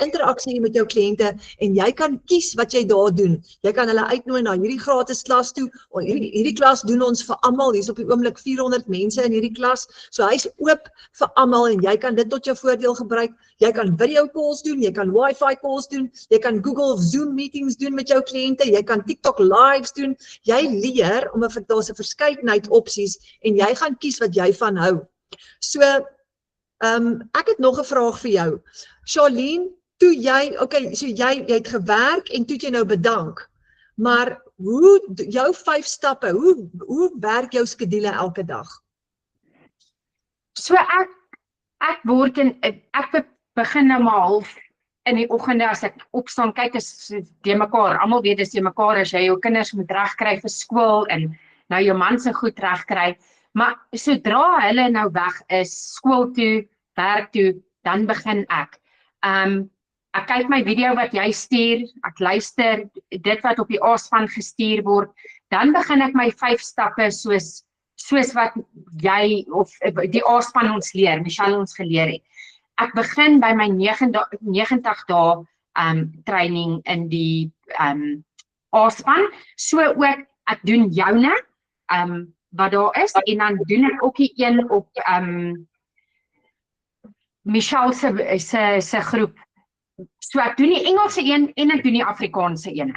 interaksie met jou kliënte en jy kan kies wat jy daar doen. Jy kan hulle uitnooi na hierdie gratis klas toe. Hierdie klas doen ons vir almal. Hier's op die oomblik 400 mense in hierdie klas. So hy's oop vir almal en jy kan dit tot jou voordeel gebruik. Jy kan video calls doen, jy kan Wi-Fi calls doen, jy kan Google of Zoom meetings doen met jou kliënte, jy kan TikTok lives doen. Jy leer daar's 'n verskeidenheid opsies en jy gaan kies wat jy van hou. So ek het nog 'n vraag vir jou. Charlene, toe jy het gewerk en toe jy nou bedank. Maar jou 5 stappe, hoe werk jou skedule elke dag? So ek begin nou maar half in die oggende as ek opstaan, kyk is de mekaar. Almal weet dis de mekaar as jy jou kinders moet regkry vir skool en nou jou man se goed regkry. Maar sodra hulle nou weg is, skool toe, werk toe, dan begin ek. Ek kyk my video wat jy stuur, ek luister dit wat op die A-span gestuur word, dan begin ek my 5 stappe soos wat jy of die A-span ons leer, Michelle ons geleer het. Ek begin by my 90 dae training in die A-span, so ook ek doen joune wat daar is en dan doen ek ook die een op Michelle se groep. So ek doen die Engelse een en ek doen die Afrikaanse een.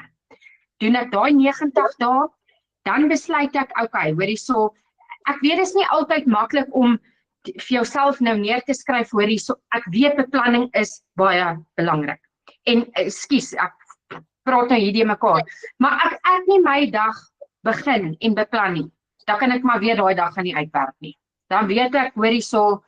Doen ek daai 90 dae, dan besluit ek, okay, hoorie so, ek weet dit is nie altyd maklik om vir jouself nou neer te skryf, hoorie so, ek weet beplanning is baie belangrik. En ekskuus, ek praat nou hierdie mekaar, maar ek nie my dag begin en beplan nie, dan kan ek maar weer daai dag gaan nie uitwerk nie. Dan weet ek, hoorie so,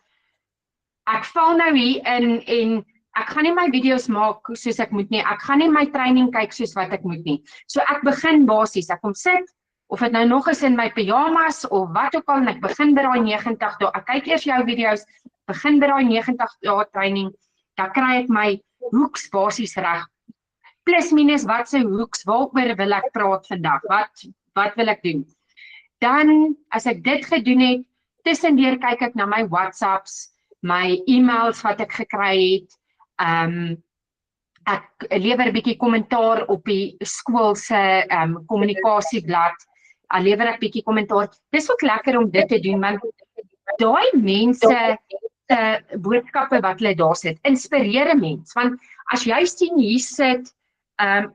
ek val nou hier in en ek gaan nie my video's maak soos ek moet nie, ek gaan nie my training kyk soos wat ek moet nie. So ek begin basies, ek kom sit, of het nou nog eens in my pyjamas, of wat ook al, en ek begin by daai 90 dae, ek kyk eers jou video's, begin by daai 90 dae training, dan kry ek my hoeks basies reg, plus minus wat se hoeks, waaroor wil ek praat vandag, wat wil ek doen. Dan, as ek dit gedoen het, tussendeur kyk ek na my WhatsApps, my e-mails wat ek gekry het, ek lewer 'n bietjie kommentaar op die skool se kommunikasieblad, lewer ek bietjie kommentaar. Dis ook lekker om dit te doen, want daai mense boodskappe wat hulle daar sit, inspireer 'n mens, want as jy sien hier sit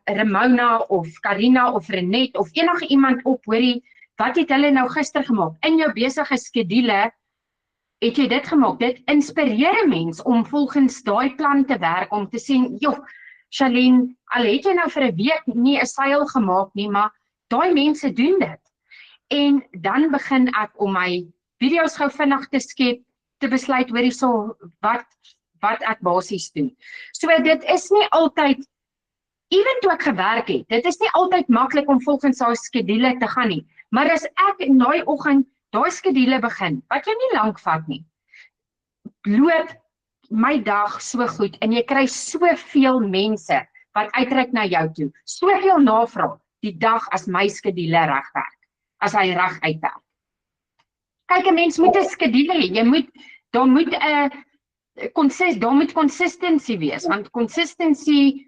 Ramona of Karina of Renet of enige iemand op, hoorie, wat het hulle nou gister gemaak? In jou besige skedule het jy dit gemaak. Dit inspireer 'n mens om volgens daai plan te werk, om te sien, joh, Charlene, al het jy nou vir 'n week nie 'n seil gemaak nie, maar daai mense doen dit. En dan begin ek om my video's gou vinnig te skep, te besluit hoorie so wat ek basies doen. So dit is nie altyd, ewen toe ek gewerk het, dit is nie altyd maklik om volgens daai skedule te gaan nie. Maar as ek in daai oggend daai skedule begin, wat jy nie lank vat nie, loop my dag so goed en jy kry soveel mense wat uitreik na jou toe, soveel navraag die dag as my skedule reg werk, as hy reg uitwerk. Kyk, 'n mens moet 'n skedule hê, daar moet consistency wees, want consistency,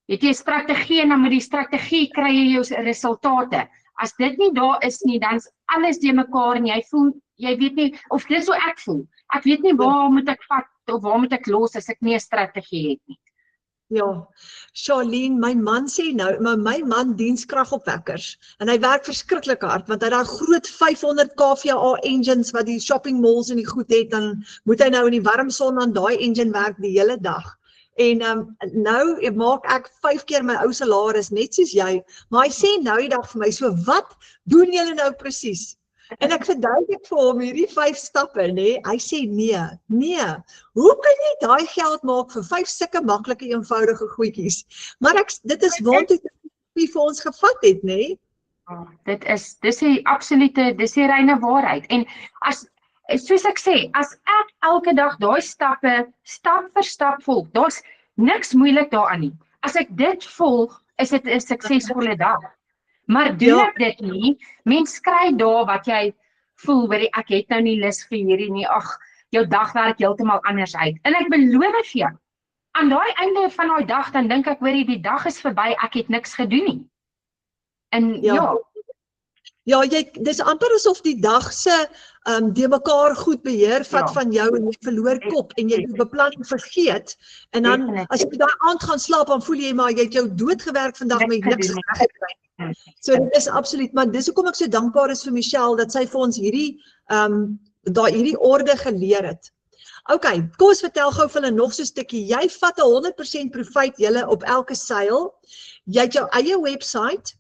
het jy 'n strategie en dan met die strategie kry jy jou resultate. As dit nie daar is nie, dan is alles de mekaar en jy voel jy weet nie, of dis hoe ek voel. Ek weet nie waar moet ek vat, of waar moet ek los as ek nie 'n strategie het nie. Ja, Charlene, my man sê nou, maar my man diens kragopwekkers en hy werk verskriklik hard want hy het daai groot 500 kVA engines wat die shopping malls en die goed het, dan moet hy nou in die warm son aan daai engine werk die hele dag. En nou maak ek 5 keer my ou salaris net soos jy, maar hy sê nou die dag vir my, so wat doen julle nou presies? En ek verduidelik vir hom hierdie 5 stappe, nê? Hy sê nee, hoe kan jy daai geld maak vir 5 sulke maklike eenvoudige goedjies? Maar dit is waartoe dit vir ons gevat het, nê? Dis die absolute, dis die reine waarheid. En soos ek sê, as ek elke dag daai stappe, stap vir stap volg, daar's niks moeilik daaraan nie. As ek dit volg, is dit 'n suksesvolle dag. Maar doen ek dit nie, mens kry daar wat jy voel, ek het nou nie lus vir hierdie nie, ag, jou dag werk heeltemal anders uit. En ek beloof vir jou, aan daai einde van daai dag, dan dink ek, die dag is verby, ek het niks gedoen nie. En Ja, dis amper asof die dag se die mekaar goed beheer vat van jou en jy verloor kop en jy die beplanning vergeet. En dan, as jy daai aand gaan slaap, dan voel jy maar jy het jou dood gewerk vandag, maar jy het niks gekry. So dit is absoluut, maar dis hoekom ek so dankbaar is vir Michelle, dat sy vir ons hierdie orde geleer het. Okay, kom ons vertel gou vir hulle nog so 'n stukkie. Jy vat 100% profijt julle op elke seil. Jy het jou eie website.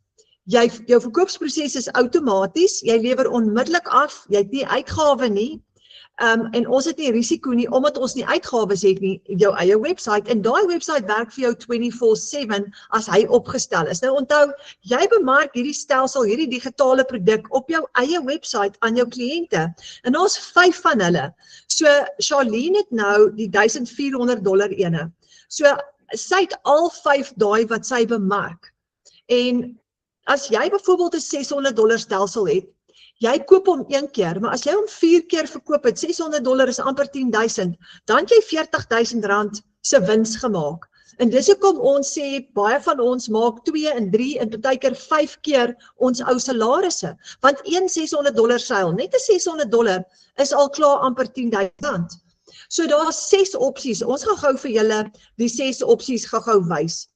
Jou verkoopsproses is outomaties, jy lewer onmiddellik af, jy het nie uitgawe nie, en ons het nie risiko nie, omdat ons nie uitgawes het nie, jou eie website, en daai website werk vir jou 24/7 as hy opgestel is. Nou onthou, jy bemark hierdie stelsel, hierdie digitale produk op jou eie website aan jou kliënte, en daar's 5 van hulle. So Charlene het nou die $1,400 ene. So sy het al 5 daai wat sy bemark. En as jy byvoorbeeld 'n $600 stelsel het, jy koop hom 1 keer, maar as jy hom 4 keer verkoop het, $600 is amper 10,000, dan het jy R40,000 se wins gemaak. En dis hoekom ons sê, baie van ons maak 2 en 3 en partykeer 5 keer ons ou salarisse, want een $600 seil, net 'n $600 is al klaar amper R10,000. So daar is 6 opsies, ons gaan gou vir julle die 6 opsies gou wys.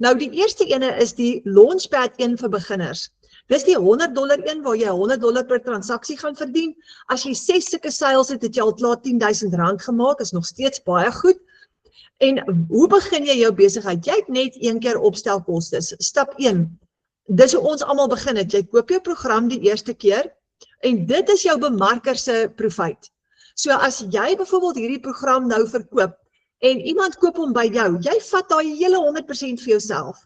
Nou die eerste ene is die Launchpad een vir beginners. Dis die $100 een waar jy $100 per transaksie gaan verdien. As jy 6 sulke sales het jy al klaar R10,000 gemaak, is nog steeds baie goed. En hoe begin jy jou besigheid? Jy het net 1 keer opstelkostes. Stap 1. Dis hoe ons almal begin het. Jy koop jou program die eerste keer en dit is jou bemarker se profijt. So as jy byvoorbeeld hierdie program nou verkoop en iemand koop hom by jou, jy vat daai hele 100% vir jouself.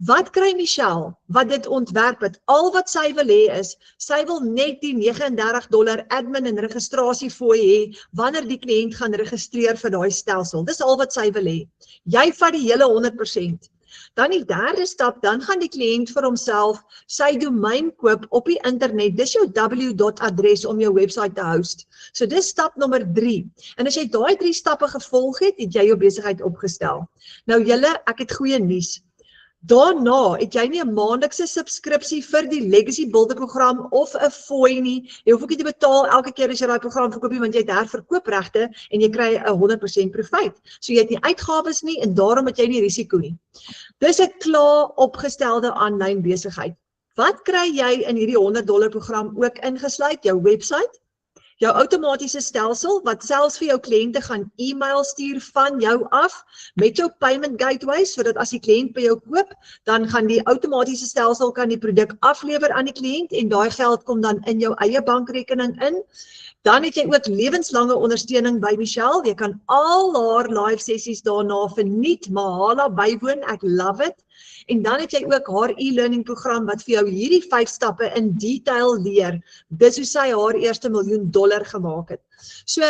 Wat kry Michelle, wat dit ontwerp het? Al wat sy wil hê is, sy wil net die $39 admin en registrasie fooi hê, wanneer die kliënt gaan registreer vir daai stelsel. Dis al wat sy wil hê. Jy vat die hele 100%. Dan die derde stap, dan gaan die kliënt vir homself sy domein koop op die internet. Dis jou www.adres om jou website te host. So dis stap nommer 3. En as jy daai 3 stappe gevolg het, het jy jou besigheid opgestel. Nou julle, ek het goeie nuus. Daarna het jy nie 'n maandelikse subskripsie vir die Legacy Builder program of 'n fooi nie. Jy hoef ook nie te betaal elke keer as jy daai program verkoop nie, want jy het herverkoopregte en jy kry 'n 100% profijt. So jy het nie uitgawes nie en daarom het jy nie risiko nie. Dis 'n klaar opgestelde aanlyn besigheid. Wat kry jy in hierdie $100 program ook ingesluit? Jou website, jou outomatiese stelsel wat selfs vir jou kliënte gaan e-mail stuur van jou af met jou payment gateway, sodat as die kliënt by jou koop, dan gaan die outomatiese stelsel kan die produk aflewer aan die kliënt en daai geld kom dan in jou eie bankrekening in. Dan het jy ook lewenslange ondersteuning by Michelle. Jy kan al haar live sessies daarna verniet, Mahala bywoon. Ek love it. En dan het jy ook haar e-learning program wat vir jou hierdie 5 stappe in detail leer. Dis hoe sy haar eerste $1 miljoen gemaak het. So,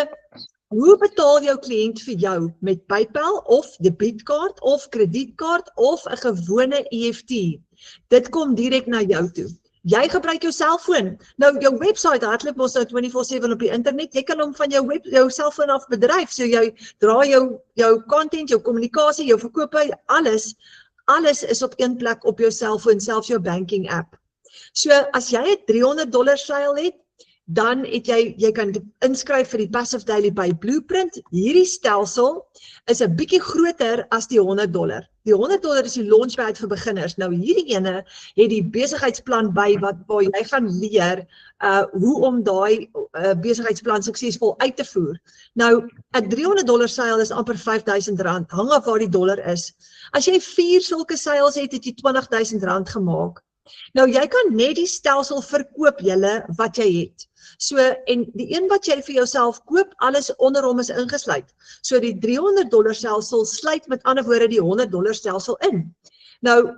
hoe betaal jou kliënt vir jou? Met PayPal of debietkaart of kredietkaart of 'n gewone EFT? Dit kom direk na jou toe. Jy gebruik jou selfoon. Nou jou website hardloop mos nou 24/7 op die internet. Jy kan hom van jou selfoon af bedryf. So jy dra jou content, jou kommunikasie, jou verkope, alles is op een plek op jou selfoon, selfs jou banking app. So as jy 'n $300 seil het, dan het jy kan inskryf vir die Passive Daily Pay Blueprint. Hierdie stelsel is 'n bietjie groter as die $100. Die $100 is die launchpad vir beginners. Nou hierdie ene het die besigheidsplan by waar jy gaan leer hoe om daai besigheidsplan suksesvol uit te voer. Nou 'n $300 seil is amper R5,000, hang af waar die dollar is. As jy 4 sulke seils het jy R20,000 gemaak. Nou jy kan net die stelsel verkoop julle wat jy het. So, en die een wat jy vir jouself koop, alles onder hom is ingesluit. So die $300 stelsel sluit met ander woorde die $100 stelsel in. Nou,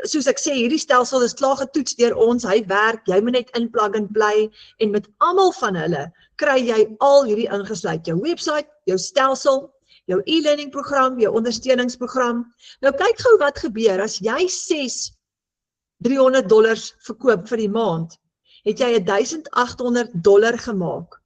soos ek sê, hierdie stelsel is klaar getoets deur ons, hy werk, jy moet net in plug and play, en met almal van hulle kry jy al hierdie ingesluit. Jou website, jou stelsel, jou e-learning program, jou ondersteuningsprogram. Nou kyk gou wat gebeur, as jy 6 $300 verkoop vir die maand, het jy $1,800 gemaak.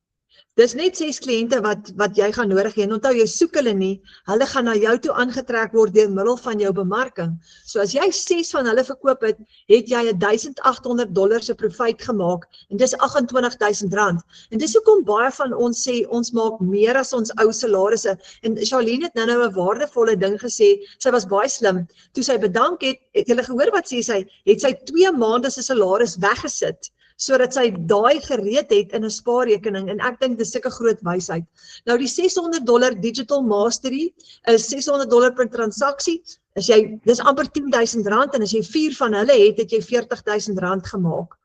Dis net 6 kliënte wat jy gaan nodig hê. En onthou, jy soek hulle nie, hulle gaan na jou toe aangetrek word deur middel van jou bemarking. So as jy 6 van hulle verkoop het, het jy $1,800 se profit gemaak, en dis R28,000. En dis hoekom baie van ons sê, ons maak meer as ons ou salarisse. En Charlene het nou 'n waardevolle ding gesê, sy was baie slim. Toe sy bedank het julle gehoor wat sê sy, het sy 2 maande se salaris weggesit, sodat sy daai gereed het in 'n spaarrekening, en ek dink dis sulke groot wysheid. Nou die $600 Digital Mastery is $600 per transaksie, dis amper R10,000, en as jy 4 van hulle het jy R40,000 gemaak.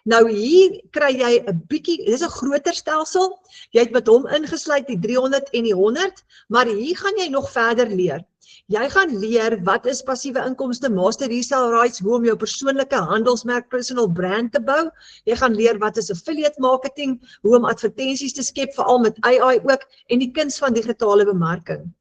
Nou hier kry jy 'n bietjie, dis 'n groter stelsel, jy het met hom ingesluit die 300 en die 100, maar hier gaan jy nog verder leer. Jy gaan leer wat is passiewe inkomste, master resale rights, hoe om jou persoonlike handelsmerk, personal brand te bou. Jy gaan leer wat is affiliate marketing, hoe om advertensies te skep, veral met AI ook, en die kuns van digitale bemarking.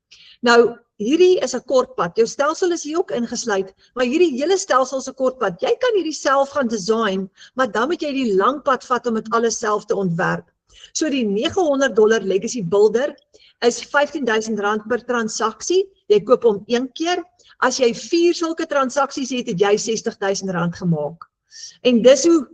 Nou, hierdie is 'n kort pad. Jou stelsel is hier ook ingesluit, maar hierdie hele stelsel is 'n kort pad. Jy kan hierdie self gaan design, maar dan moet jy die lang pad vat om dit alles self te ontwerp. So die $900 Legacy Builder is R15,000 per transaksie. Jy koop hom 1 keer. As jy 4 sulke transaksies het, het jy R60,000 gemaak. En dis hoe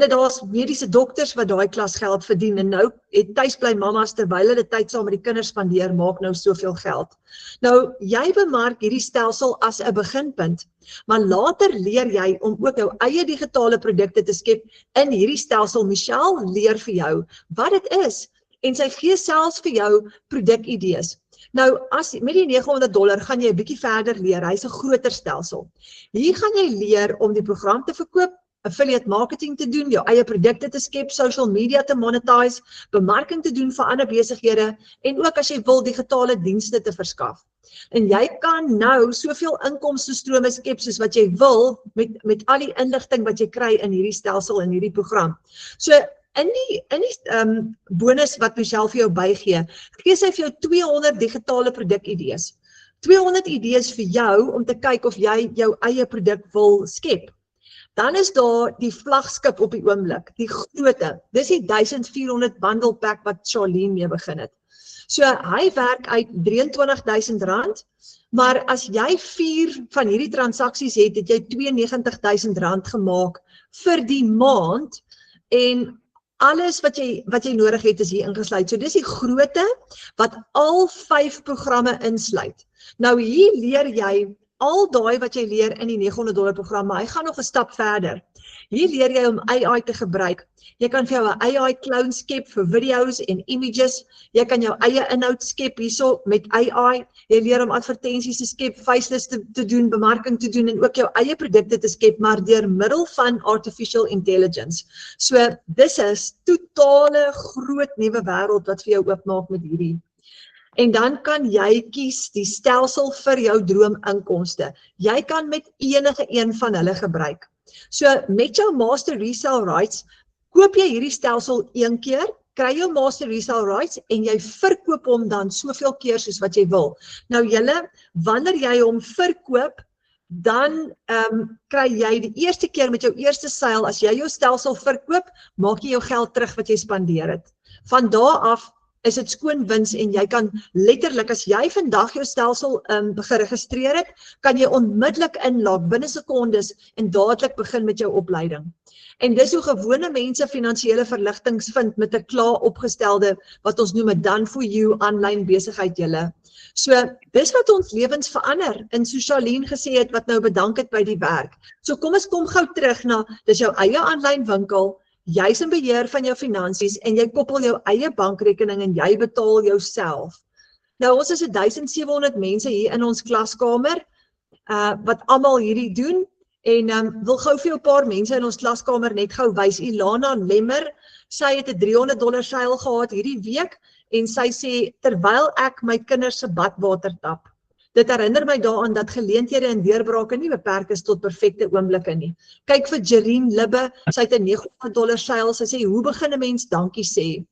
daar's mediese dokters wat daai klas geld verdien, en nou het tuisbly mamas terwyl hulle tyd saam met die kinders spandeer, maak nou soveel geld. Nou, jy bemark hierdie stelsel as 'n beginpunt, maar later leer jy om ook jou eie digitale produkte te skep in hierdie stelsel. Michelle leer vir jou wat dit is, en sy gee selfs vir jou produkidees. Nou, met die $900 gaan jy 'n bietjie verder leer, hy's 'n groter stelsel. Hier gaan jy leer om die program te verkoop, affiliate marketing te doen, jou eie produkte te skep, social media te monetize, bemarking te doen vir ander besighede, en ook as jy wil digitale dienste te verskaf. En jy kan nou soveel inkomstestrome skep soos wat jy wil, met al die inligting wat jy kry in hierdie stelsel, in hierdie program. So, in die bonus wat Michelle vir jou bygee, gee sy vir jou 200 digitale produkidees. 200 idees vir jou om te kyk of jy jou eie produk wil skep. Dan is daar die vlaggenskap op die oomblik, die grootte. Dis die 1400 bundle pack wat Charlene mee begin het. So hy werk uit R23,000, maar as jy 4 van hierdie transaksies het, het jy R92,000 gemaak vir die maand, en alles wat jy nodig het is hier ingesluit. So dis die grootte wat al 5 programme insluit. Nou hier leer jy al daai wat jy leer in die $900 program, maar hy gaan nog 'n stap verder. Hier leer jy om AI te gebruik. Jy kan vir jou 'n AI clone skep vir video's en images. Jy kan jou eie inhoud skep hierso met AI. Jy leer om advertensies te skep, faceless te doen, bemarking te doen, en ook jou eie produkte te skep, maar deur middel van artificial intelligence. So dis is totale groot nuwe wêreld wat vir jou oopmaak met hierdie. En dan kan jy kies die stelsel vir jou droominkomste. Jy kan met enige een van hulle gebruik. So met jou master resale rights, koop jy hierdie stelsel 1 keer, kry jou master resale rights, en jy verkoop hom dan soveel keer soos wat jy wil. Nou julle, wanneer jy hom verkoop, dan kry jy die eerste keer met jou eerste seil, as jy jou stelsel verkoop, maak jy jou geld terug wat jy spandeer het. Van daar af is dit skoon wins en jy kan letterlik, as jy vandag jou stelsel geregistreer het, kan jy onmiddellik inlaag binne sekondes en dadelik begin met jou opleiding. En dis hoe gewone mense finansiële verligtings vind met 'n klaar opgestelde, wat ons noem 'n done for you aanlyn besigheid julle. So, dis wat ons lewens verander, en so Charlene gesê het, wat nou bedank het by die werk. So kom gou terug na, dis jou eie aanlyn winkel, jy's in beheer van jou finansies, en jy koppel jou eie bankrekening, en jy betaal jouself. Nou, ons is 1700 mense hier in ons klaskamer, wat almal hierdie doen, en wil gou vir jou 'n paar mense in ons klaskamer net gou wys. Ilana Lemmer, sy het 'n $300 seil gehad hierdie week, en sy sê, terwyl ek my kinders se badwater tap. Dit herinner my daaraan dat geleenthede en deurbrake nie beperk is tot perfekte oomblikke nie. Kyk vir Jereen Libbe, sy het 'n $900 seil, sy sê, hoe begin 'n mens dankie sê?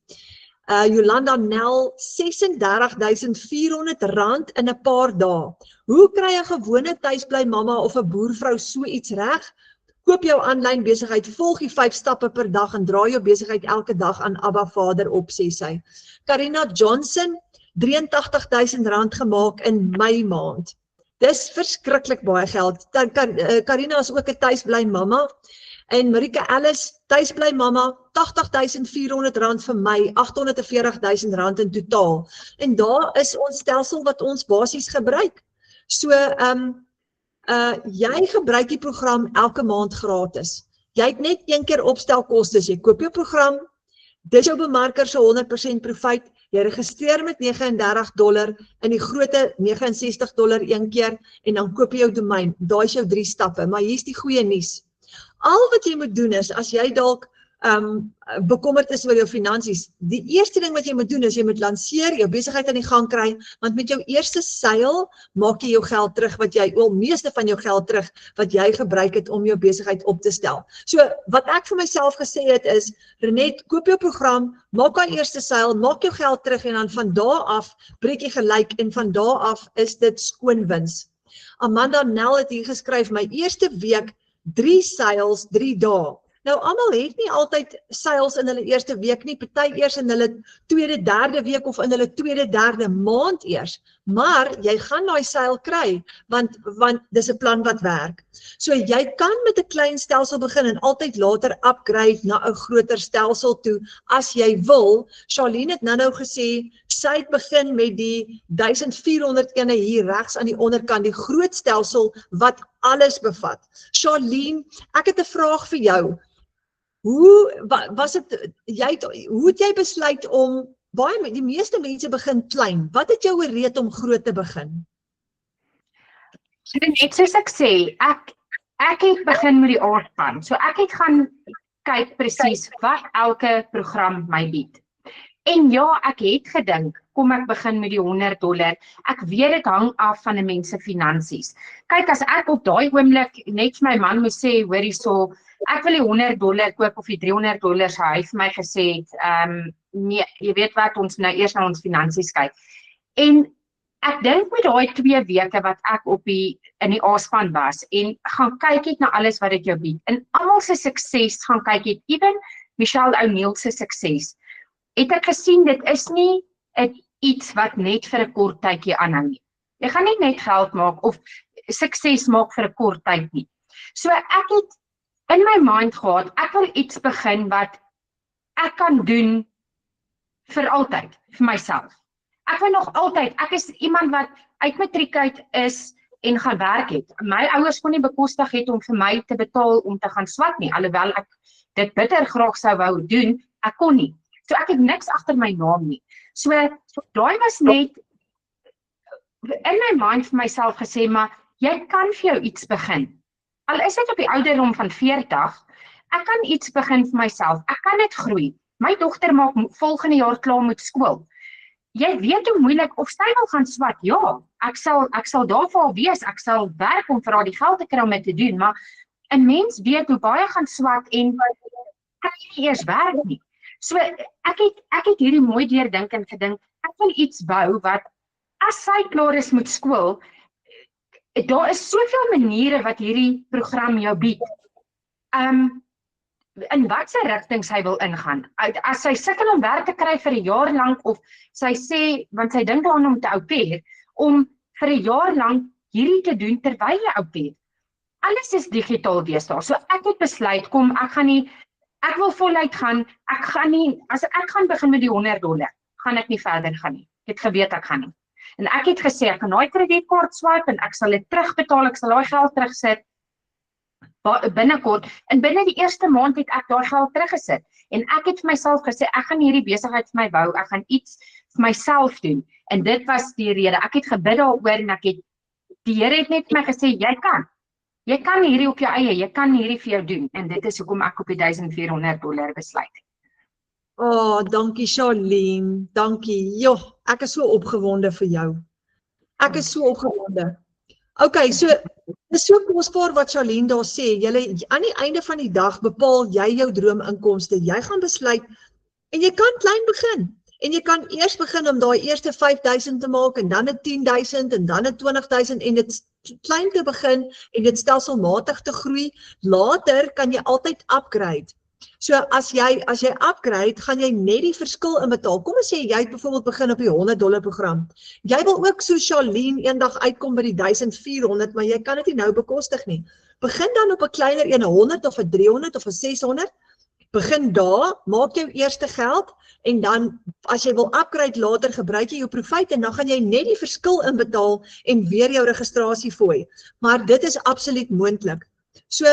Jolanda Nel, R36.400 in 'n paar dae. Hoe kry 'n gewone tuisbly mamma of 'n boervrou so iets reg? Koop jou aanlyn besigheid, volg die 5 stappe per dag en draai jou besigheid elke dag aan Abba Vader op, sê sy. Karina Johnson, R83.000 gemaak in Mei maand. Dis verskriklik baie geld. Karina is ook 'n tuisbly mamma. En Marika Ellis, tuisbly mamma, R80.400 vir my, R840.000 in totaal. En daar is ons stelsel wat ons basies gebruik. So, jy gebruik die program elke maand gratis. Jy het net een keer opstelkostes, jy koop jou program, dis jou bemarker se 100% profijt, jy registreer met $39 in die grootte $69 een keer, en dan koop jy jou domein. Daai is jou 3 stappe, maar hier is die goeie nuus. Al wat jy moet doen is, as jy dalk bekommerd is oor jou finansies, die eerste ding wat jy moet doen is, jy moet lanceer, jou besigheid aan die gang kry, want met jou eerste seil, maak jy jou geld terug, meeste van jou geld terug, wat jy gebruik het om jou besigheid op te stel. So, wat ek vir myself gesê het is, Renet, koop jou program, maak daai eerste seil, maak jou geld terug, en dan van daar af, breek jy gelyk, en van daar af is dit skoon wins. Amanda Nel het hier geskryf, my eerste week, 3 seils, 3 dae. Nou, almal het nie altyd seils in hulle eerste week nie, party eers in hulle tweede, derde week of in hulle tweede, derde maand eers, maar jy gaan daai seil kry, want dis 'n plan wat werk. So jy kan met 'n klein stelsel begin en altyd later upgrade na 'n groter stelsel toe, as jy wil. Charlene het nou gesê, sy het begin met die 1400 ene hier regs aan die onderkant, die groot stelsel wat alles bevat. Charlene, ek het 'n vraag vir jou. Hoe het jy besluit om, die meeste mense begin klein, wat het jou gereed om groot te begin? So net soos ek sê, ek het begin met die aardpan, so ek het gaan kyk presies wat elke program my bied. En ja, ek het gedink, kom ek begin met die $100, ek weet dit hang af van 'n mens se finansies. Kyk, as ek op daai oomblik net vir my man moet sê, hoor hierso, ek wil die $100 koop of die $300, hy het vir my gesê, nee, jy weet wat, ons nou eers na ons finansies kyk. En ek dink met daai 2 weke wat ek in die A-span was, en gaan kyk het na alles wat dit jou bied, en almal se sukses gaan kyk het, even Michelle O'Neil se sukses, het ek gesien, dit is nie iets wat net vir 'n kort tydjie aanhou nie. Jy gaan nie net geld maak, of sukses maak vir 'n kort tyd nie. So ek het in my mind gehad, ek wil iets begin wat ek kan doen vir altyd, vir myself. Ek wil nog altyd, ek is iemand wat uit matriek uit is en gaan werk het. My ouers kon nie bekostig het om vir my te betaal om te gaan swat nie, alhoewel ek dit bitter graag sou wou doen, ek kon nie. So ek het niks agter my naam nie. So daai was net in my mind vir myself gesê, maar jy kan vir jou iets begin. Al is dit op die ouderdom van 40, ek kan iets begin vir myself, ek kan dit groei. My dogter maak volgende jaar klaar met skool. Jy weet hoe moeilik, of sy wil gaan swat, ja, ek sal daar vir haar wees, ek sal werk om vir haar die geld te kry om dit te doen, maar 'n mens weet hoe baie gaan swat en kan nie eers werk nie. So ek het hierdie mooi deurdink en gedink, ek wil iets bou wat, as sy klaar is met skool, daar is soveel maniere wat hierdie program jou bied. in watse rigting sy wil ingaan. As sy sukkel om werk te kry vir 'n jaar lank of sy sê, want sy dink daaraan om te au pair, om vir 'n jaar lank hierdie te doen terwyl jy au pair. Alles is digitaal deesdae. So ek het besluit, kom, ek wil voluit gaan, as ek gaan begin met die $100, gaan ek nie verder gaan nie. Ek het geweet ek gaan nie. En ek het gesê, ek gaan daai kredietkaart swipe en ek sal dit terugbetaal, ek sal daai geld terugsit binnekort. En binne die eerste maand het ek daai geld teruggesit. En ek het vir myself gesê, ek gaan hierdie besigheid vir my bou, ek gaan iets vir myself doen. En dit was die rede. Ek het gebid daaroor en die Here het net vir my gesê, jy kan hierdie op jou eie, jy kan hierdie vir jou doen. En dit is hoekom ek op die $1,400 besluit. Dankie Charlene, dankie. Joh, ek is so opgewonde vir jou. Ek is so opgewonde. Okay, so dis so kosbaar wat Charlene daar sê. Julle aan die einde van die dag bepaal jy jou droominkomste. Jy gaan besluit en jy kan klein begin. En jy kan eers begin om daai eerste 5,000 te maak en dan 'n 10,000 en dan 'n 20,000 en dit klein te begin en dit stelselmatig te groei. Later kan jy altyd upgrade. So as jy upgrade, gaan jy net die verskil inbetaal. Kom ons sê jy het byvoorbeeld begin op die $100 program. Jy wil ook so Charlene eendag uitkom by die 1,400, maar jy kan dit nie nou bekostig nie. Begin dan op 'n kleiner een, 100 of 'n 300 of 'n 600. Begin daar, maak jou eerste geld en dan as jy wil upgrade later, gebruik jy jou profijt en dan gaan jy net die verskil inbetaal en weer jou registrasie fooi. Maar dit is absoluut moontlik. So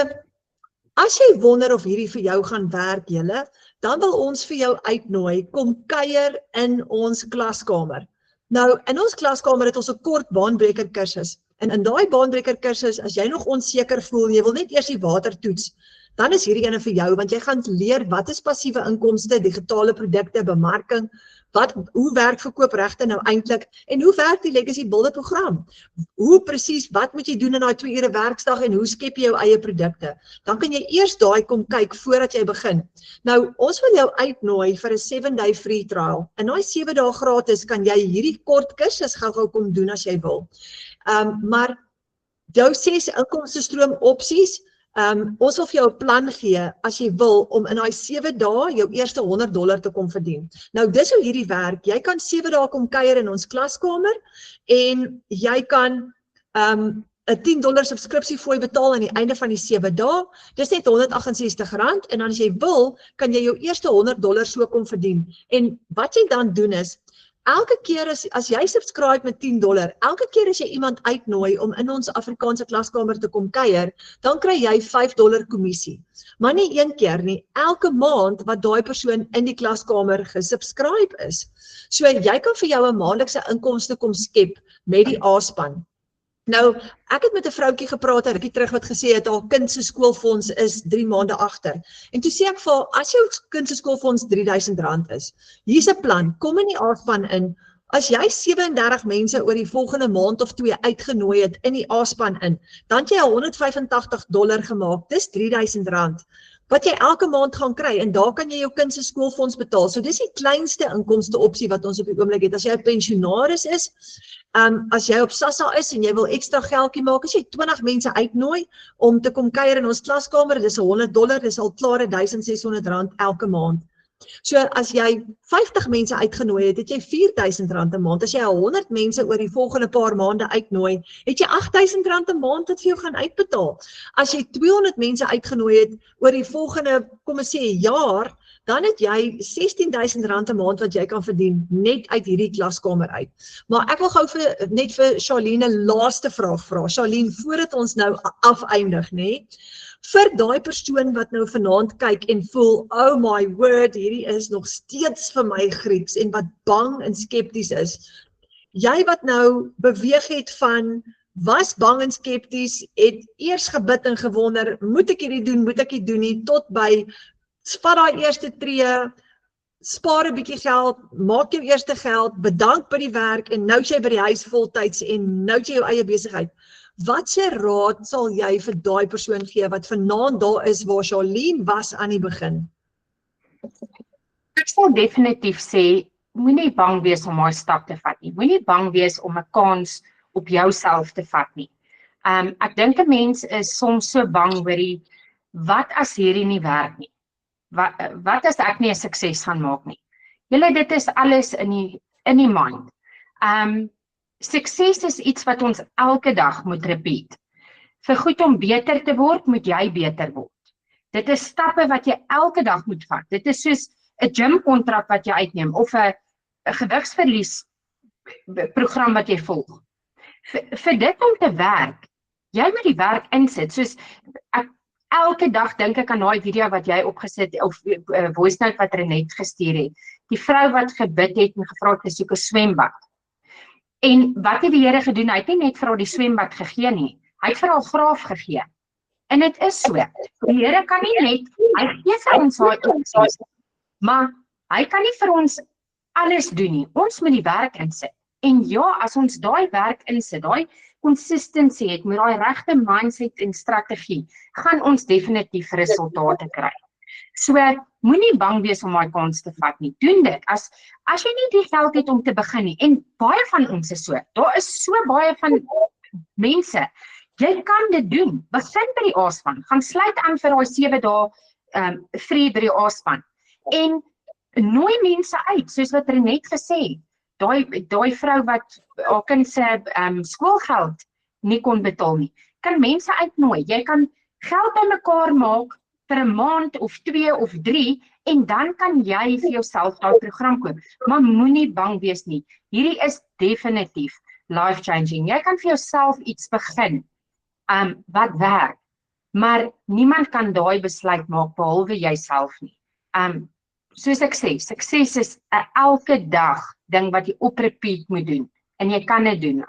as jy wonder of hierdie vir jou gaan werk, julle, dan wil ons vir jou uitnooi, kom kuier in ons klaskamer. Nou, in ons klaskamer het ons 'n kort baanbreker kursus. En in daai baanbreker kursus, as jy nog onseker voel, jy wil net eers die water toets, dan is hierdie ene vir jou, want jy gaan leer wat is passiewe inkomste, digitale produkte, bemarking, hoe werk verkoopregte nou eintlik, en hoe werk die Legacy Builder program? Hoe presies, wat moet jy doen in daai 2 ure werksdag en hoe skep jy jou eie produkte? Dan kan jy eers daai kom kyk voordat jy begin. Nou, ons wil jou uitnooi vir 'n 7-day free trial. In daai 7 dae gratis kan jy hierdie kort kursus gou-gou kom doen as jy wil. Maar jou 6 inkomstestroom opsies, ons wil vir jou 'n plan gee, as jy wil, om in daai 7 dae jou eerste $100 te kom verdien. Nou, dis hoe hierdie werk. Jy kan 7 dae kom kuier in ons klaskamer, en jy kan 'n $10 subskripsiefooi betaal aan die einde van die 7 dae. Dis net R168, en dan as jy wil, kan jy jou eerste $100 so kom verdien. En wat jy dan doen is, elke keer as jy subscribe met $10, elke keer as jy iemand uitnooi om in ons Afrikaanse klaskamer te kom kuier, dan kry jy $5 kommissie. Maar nie een keer nie, elke maand wat daai persoon in die klaskamer gesubscribe is. So jy kan vir jou 'n maandelikse inkomste kom skep met die A-span. Nou, ek het met 'n vroutjie gepraat 'n rukkie terug wat gesê het haar kind se skoolfonds is 3 maande agter. En toe sê ek vir haar, as jou kind se skoolfonds R3,000 is, hier's 'n plan, kom in die A-span in. As jy 37 mense oor die volgende maand of 2 uitgenooi het in die A-span in, dan het jy $185 gemaak, dis R3,000. Wat jy elke maand gaan kry, en daar kan jy jou kind se skoolfonds betaal. So dis die kleinste inkomste opsie wat ons op die oomblik het. As jy 'n pensionaris is, as jy op SASSA is en jy wil ekstra geldjie maak, as jy 20 mense uitnooi om te kom kuier in ons klaskamer, dis $100, dis al klaar R1,600 elke maand. So as jy 50 mense uitgenooi het, het jy R4,000 'n maand. As jy 100 mense oor die volgende paar maande uitnooi, het jy R8,000 'n maand wat vir jou gaan uitbetaal. As jy 200 mense uitgenooi het oor die volgende, kom ons sê, jaar, dan het jy R16,000 'n maand wat jy kan verdien, net uit hierdie klaskamer uit. Maar ek wil gou net vir Charlene 'n laaste vraag vra. Charlene, voordat ons nou afeindig, nê? Vir daai persoon wat nou vanaand kyk en voel, oh my word, hierdie is nog steeds vir my Grieks, en wat bang en skepties is. Jy wat nou beweeg het van, was bang en skepties, het eers gebid en gewonder, moet ek hierdie doen, moet ek dit doen nie, tot by, vat daai eerste tree, spaar 'n bietjie geld, maak jou eerste geld, bedank by die werk, en nou is jy by die huis voltyds, en nou is jy jou eie besigheid. Watse raad sal jy vir daai persoon gee wat vanaand daar is waar Charlene was aan die begin? Ek sal definitief sê, moenie bang wees om daai stap te vat nie. Moenie bang wees om 'n kans op jouself te vat nie. Ek dink 'n mens is soms so bang oor die, wat as hierdie nie werk nie? wat as ek nie 'n sukses gaan maak nie? Julle, dit is alles in die mind. Sukses is iets wat ons elke dag moet repeat. Vir goed om beter te word, moet jy beter word. Dit is stappe wat jy elke dag moet vat. Dit is soos 'n gym-kontrak wat jy uitneem of 'n gewigsverlies program wat jy volg. Vir dit om te werk, jy moet die werk insit. Soos ek elke dag dink ek aan daai video wat jy opgesit of voice note wat Renet gestuur het. Die vrou wat gebid het en gevra het te soek 'n swembad. En wat het die Here gedoen? Hy het nie net vir haar die swembad gegee nie. Hy het vir haar graaf gegee. En dit is so. Die Here kan nie net, hy gee vir ons daai opsies, maar hy kan nie vir ons alles doen nie. Ons moet die werk insit. En ja, as ons daai werk insit, daai consistency het met daai regte mindset en strategie, gaan ons definitief resultate kry. So, moenie bang wees om daai kans te vat nie. Doen dit. As jy nie die geld het om te begin nie, en baie van ons is so, daar is so baie van mense, jy kan dit doen. Begin by die A-span. Gaan sluit aan vir daai 7 dae free by die A-span. En nooi mense uit, soos wat Renet gesê, daai vrou wat haar kind se skoolgeld nie kon betaal nie, kan mense uitnooi. Jy kan geld bymekaar maak vir 'n maand of 2 of 3 en dan kan jy vir jouself daai program koop. Maar moenie bang wees nie. Hierdie is definitief life-changing. Jy kan vir jouself iets begin wat werk, maar niemand kan daai besluit maak behalwe jouself nie. Soos ek sê, sukses is 'n elke dag ding wat jy op repeat moet doen. En jy kan dit doen,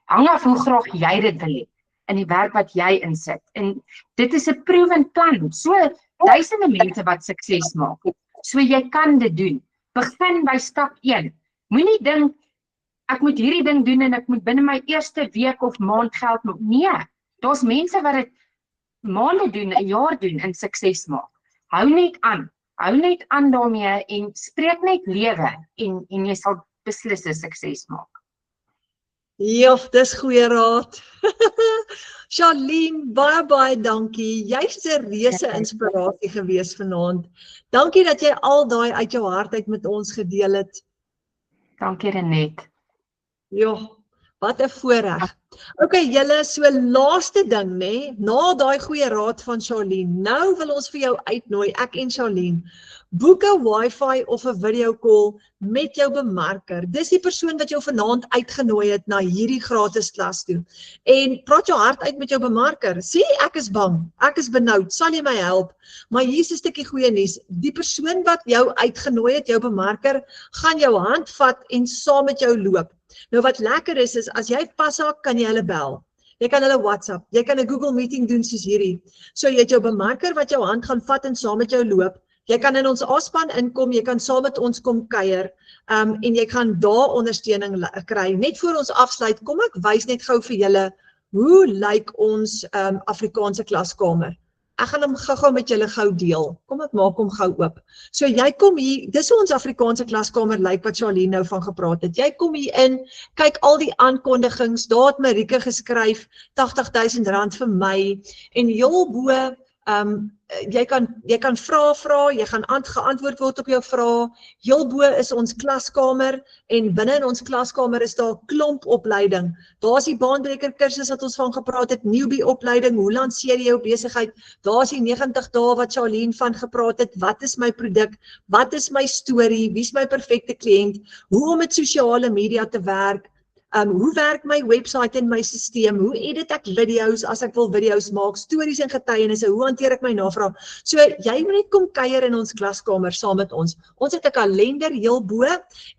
hang af hoe graag jy dit wil hê, in die werk wat jy insit. En dit is 'n proven plan, so duisende mense wat sukses maak. So jy kan dit doen. Begin by stap 1. Moenie dink, ek moet hierdie ding doen en ek moet binne my eerste week of maand geld maak. Nee, daar's mense wat dit maande doen, 'n jaar doen en sukses maak. Hou net aan daarmee en spreek net lewe en jy sal beslis 'n sukses maak. Ja, dis goeie raad. Charlene, baie dankie. Jy's 'n reuse inspirasie gewees vanaand. Dankie dat jy al daai uit jou hart uit met ons gedeel het. Dankie Renet. Ja, wat 'n voorreg. Okay, julle, so laaste ding, né? Na daai goeie raad van Charlene, nou wil ons vir jou uitnooi, ek en Charlene, boek 'n Wi-Fi of 'n video call met jou bemarker. Dis die persoon wat jou vanaand uitgenooi het na hierdie gratis klas toe. En praat jou hart uit met jou bemarker. Sê ek is bang, ek is benoud, sal jy my help? Maar hier is 'n stukkie goeie nuus. Die persoon wat jou uitgenooi het, jou bemarker, gaan jou hand vat en saam met jou loop. Nou wat lekker is as jy pashaak, kan jy hulle bel. Jy kan hulle WhatsApp, jy kan 'n Google meeting doen soos hierdie. So jy het jou bemarker wat jou hand gaan vat en saam met jou loop. Jy kan in ons A-span inkom, jy kan saam met ons kom kuier, en jy gaan daar ondersteuning kry. Net voor ons afsluit, kom ek wys net gou vir julle, hoe lyk ons Afrikaanse klaskamer. Ek gaan hom gou met julle gou deel. Kom ek maak hom gou oop. So jy kom hier, dis hoe ons Afrikaanse klaskamer lyk wat Charlene nou van gepraat het. Jy kom hier in, kyk al die aankondigings, daar het Marieke geskryf, R80,000 vir my, en heel bo, jy kan vra, jy gaan geantwoord word op jou vrae. Heel bo is ons klaskamer en binne in ons klaskamer is daar 'n klomp opleiding. Daar's die baanbreker kursus wat ons van gepraat het, newbie opleiding, hoe lanseer jy jou besigheid? Daar's die 90 dae wat Charlene van gepraat het. Wat is my produk? Wat is my storie? Wie's my perfekte kliënt? Hoe om met sosiale media te werk? Hoe werk my website en my stelsel? Hoe edit ek video's as ek wil video's maak? Stories en getuienisse, hoe hanteer ek my navraag? So jy moet net kom kuier in ons klaskamer saam met ons. Ons het 'n kalender heel bo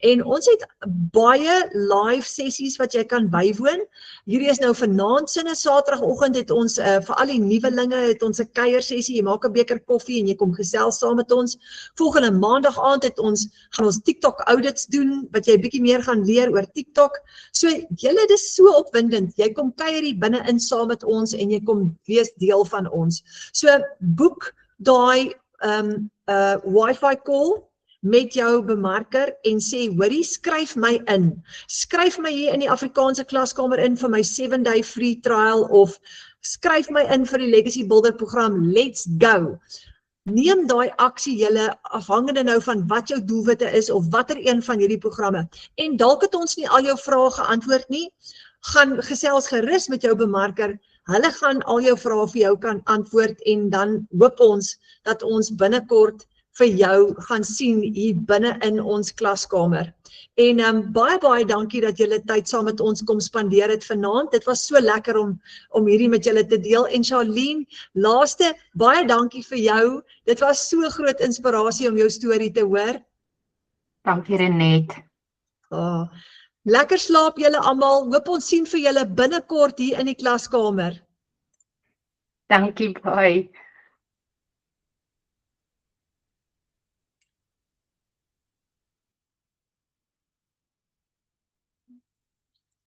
en ons het baie live sessies wat jy kan bywoon. Hierdie is nou vanaand sinne Saterdagoggend het ons vir al die nuwelinge het ons 'n kuier sessie. Jy maak 'n beker koffie en jy kom gesels saam met ons. Volgende maandag aand gaan ons TikTok audits doen wat jy bietjie meer gaan leer oor TikTok. So julle, dis so opwindend. Jy kom kuier hier binne in saam met ons en jy kom wees deel van ons. So boek daai Wi-Fi call met jou bemarker en sê, hoorie, skryf my in. Skryf my hier in die Afrikaanse klaskamer in vir my 7-day free trial of skryf my in vir die Legacy Builder program. Let's go. neem daai aksie julle afhangende nou van wat jou doelwitte is of watter een van hierdie programme. En dalk het ons nie al jou vrae geantwoord nie, gaan gesels gerus met jou bemarker. Hulle gaan al jou vrae vir jou kan antwoord en dan hoop ons dat ons binnekort vir jou gaan sien hier binne in ons klaskamer. En baie dankie dat julle tyd saam met ons kom spandeer het vanaand. Dit was so lekker om hierdie met julle te deel. En Charlene, laaste, baie dankie vir jou. Dit was so groot inspirasie om jou storie te hoor. Dankie Renet. Lekker slaap julle almal. Hoop ons sien vir julle binnekort hier in die klaskamer. Dankie, bye.